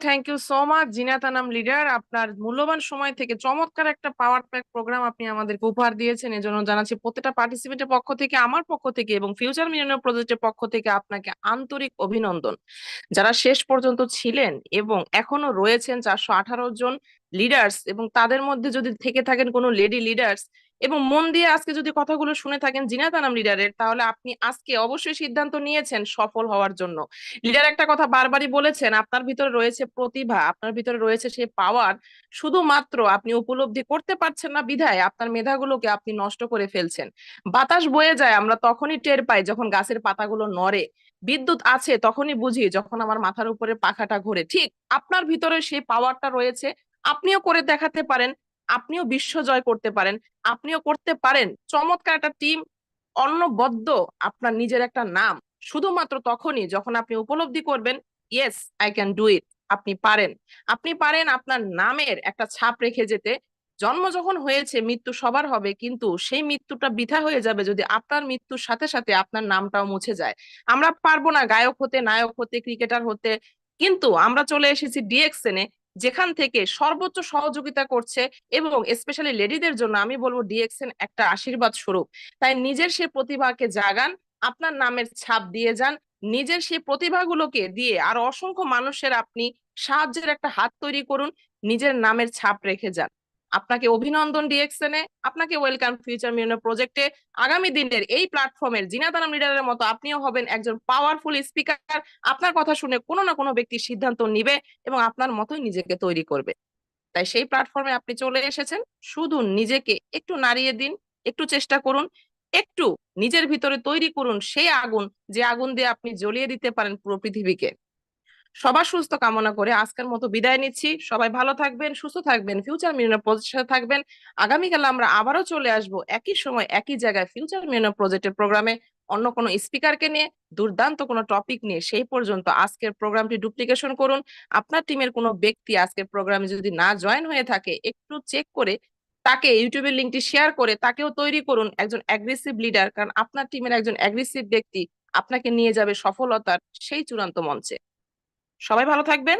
S1: Thank you so much Zinat Anam leader, আপনার মূল্যবান সময় থেকে চমৎকার একটা পাওয়ার প্যাক প্রোগ্রাম আপনি আমাদেরকে উপহার দিয়েছেন। এজন্য জানাচ্ছি প্রত্যেকটা পার্টিসিপেন্টের পক্ষ থেকে, আমার পক্ষ থেকে এবং ফিউচার মিলিয়নিয়ার প্রজেক্টের পক্ষ থেকে আপনাকে আন্তরিক অভিনন্দন। যারা শেষ পর্যন্ত ছিলেন এবং এখনো রয়েছেন 418 জন লিডার্স, এবং তাদের মধ্যে যদি থেকে থাকেন কোনো লেডি লিডার্স এবং মন দিয়ে আজকে যদি কথাগুলো শুনে থাকেন জিনাত আনাম লিডারের, তাহলে আপনি আজকে অবশ্যই সিদ্ধান্ত নিয়েছেন সফল হওয়ার জন্য। লিডার একটা কথা বারবারই বলেছেন, আপনার ভিতরে রয়েছে প্রতিভা, আপনার ভিতরে রয়েছে সেই পাওয়ার, শুধুমাত্র আপনি উপলব্ধি করতে পারছেন না বিধায় আপনার মেধাগুলোকে আপনি নষ্ট করে ফেলছেন। বাতাস বয়ে যায় আমরা তখনই টের পাই যখন গাছের পাতাগুলো নড়ে, বিদ্যুৎ আছে তখনই বুঝি যখন আমার মাথার উপরে পাখাটা ঘোরে। ঠিক আপনার ভিতরে সেই পাওয়ারটা রয়েছে, আপনিও করে দেখাতে পারেন, আপনিও বিশ্ব জয় করতে পারেন, আপনিও করতে পারেন চমৎকার একটা টিম, অন্নবদ্য আপনার নিজের একটা নাম, শুধুমাত্র তখনই যখন আপনি উপলব্ধি করবেন yes I can do it. আপনি পারেন, আপনি পারেন আপনার নামের একটা ছাপ রেখে যেতে। জন্ম যখন হয়েছে মৃত্যু সবার হবে, কিন্তু সেই মৃত্যুটা বৃথা হয়ে যাবে যদি আপনার মৃত্যুর সাথে সাথে আপনার নামটাও মুছে যায়। আমরা পারবো না গায়ক হতে, নায়ক হতে, ক্রিকেটার হতে, কিন্তু আমরা চলে এসেছি ডিএক্সএনে, যেখান থেকে সর্বোচ্চ সহযোগিতা করছে। এবং স্পেশালি লেডিদের জন্য আমি বলবো ডিএক্সএন একটা আশীর্বাদ স্বরূপ। তাই নিজের সে প্রতিভাকে জাগান, আপনার নামের ছাপ দিয়ে যান, নিজের সেই প্রতিভাগুলোকে দিয়ে আরো অসংখ্য মানুষের আপনি সাহায্যের একটা হাত তৈরি করুন, নিজের নামের ছাপ রেখে যান। আপনাকে অভিনন্দন ডিএক্সএনে, আপনাকে ওয়েলকাম ফিউচার মিলিয়নিয়ার প্রজেক্টে। আগামী দিনের এই প্ল্যাটফর্মের জিনাত আনাম লিডারের মতো আপনিও হবেন একজন পাওয়ারফুল স্পিকার। আপনার কথা শুনে কোনো না কোনো ব্যক্তি সিদ্ধান্ত নিবে এবং আপনার মতোই নিজেকে তৈরি করবে। তাই সেই প্ল্যাটফর্মে আপনি চলে এসেছেন, শুধু নিজেকে একটু নাড়িয়ে দিন, একটু চেষ্টা করুন, একটু নিজের ভিতরে তৈরি করুন সেই আগুন, যে আগুন দিয়ে আপনি জ্বলিয়ে দিতে পারেন পুরো পৃথিবীকে। সবার সুস্থ কামনা করে আজকের মতো বিদায় নিচ্ছি। সবাই ভালো থাকবেন, সুস্থ থাকবেন, ফিউচার মিলিয়নিয়ার প্রজেক্টের সাথে থাকবেন। আগামীকাল আমরা আবারও চলে আসব একই সময় একই জায়গায় ফিউচার মিলিয়নিয়ার প্রজেক্টের প্রোগ্রামে, অন্য কোনো স্পিকারকে নিয়ে, দুর্দান্ত কোনো টপিক নিয়ে। সেই পর্যন্ত আজকের প্রোগ্রামটি ডুপ্লিকেশন করুন। আপনার টিমের কোনো ব্যক্তি আজকের প্রোগ্রামে যদি না জয়েন হয়ে থাকে, একটু চেক করে তাকে ইউটিউবের লিঙ্কটি শেয়ার করে তাকেও তৈরি করুন একজন অ্যাগ্রেসিভ লিডার, কারণ আপনার টিমের একজন অ্যাগ্রেসিভ ব্যক্তি আপনাকে নিয়ে যাবে সফলতার সেই চূড়ান্ত মঞ্চে। সবাই ভালো থাকবেন।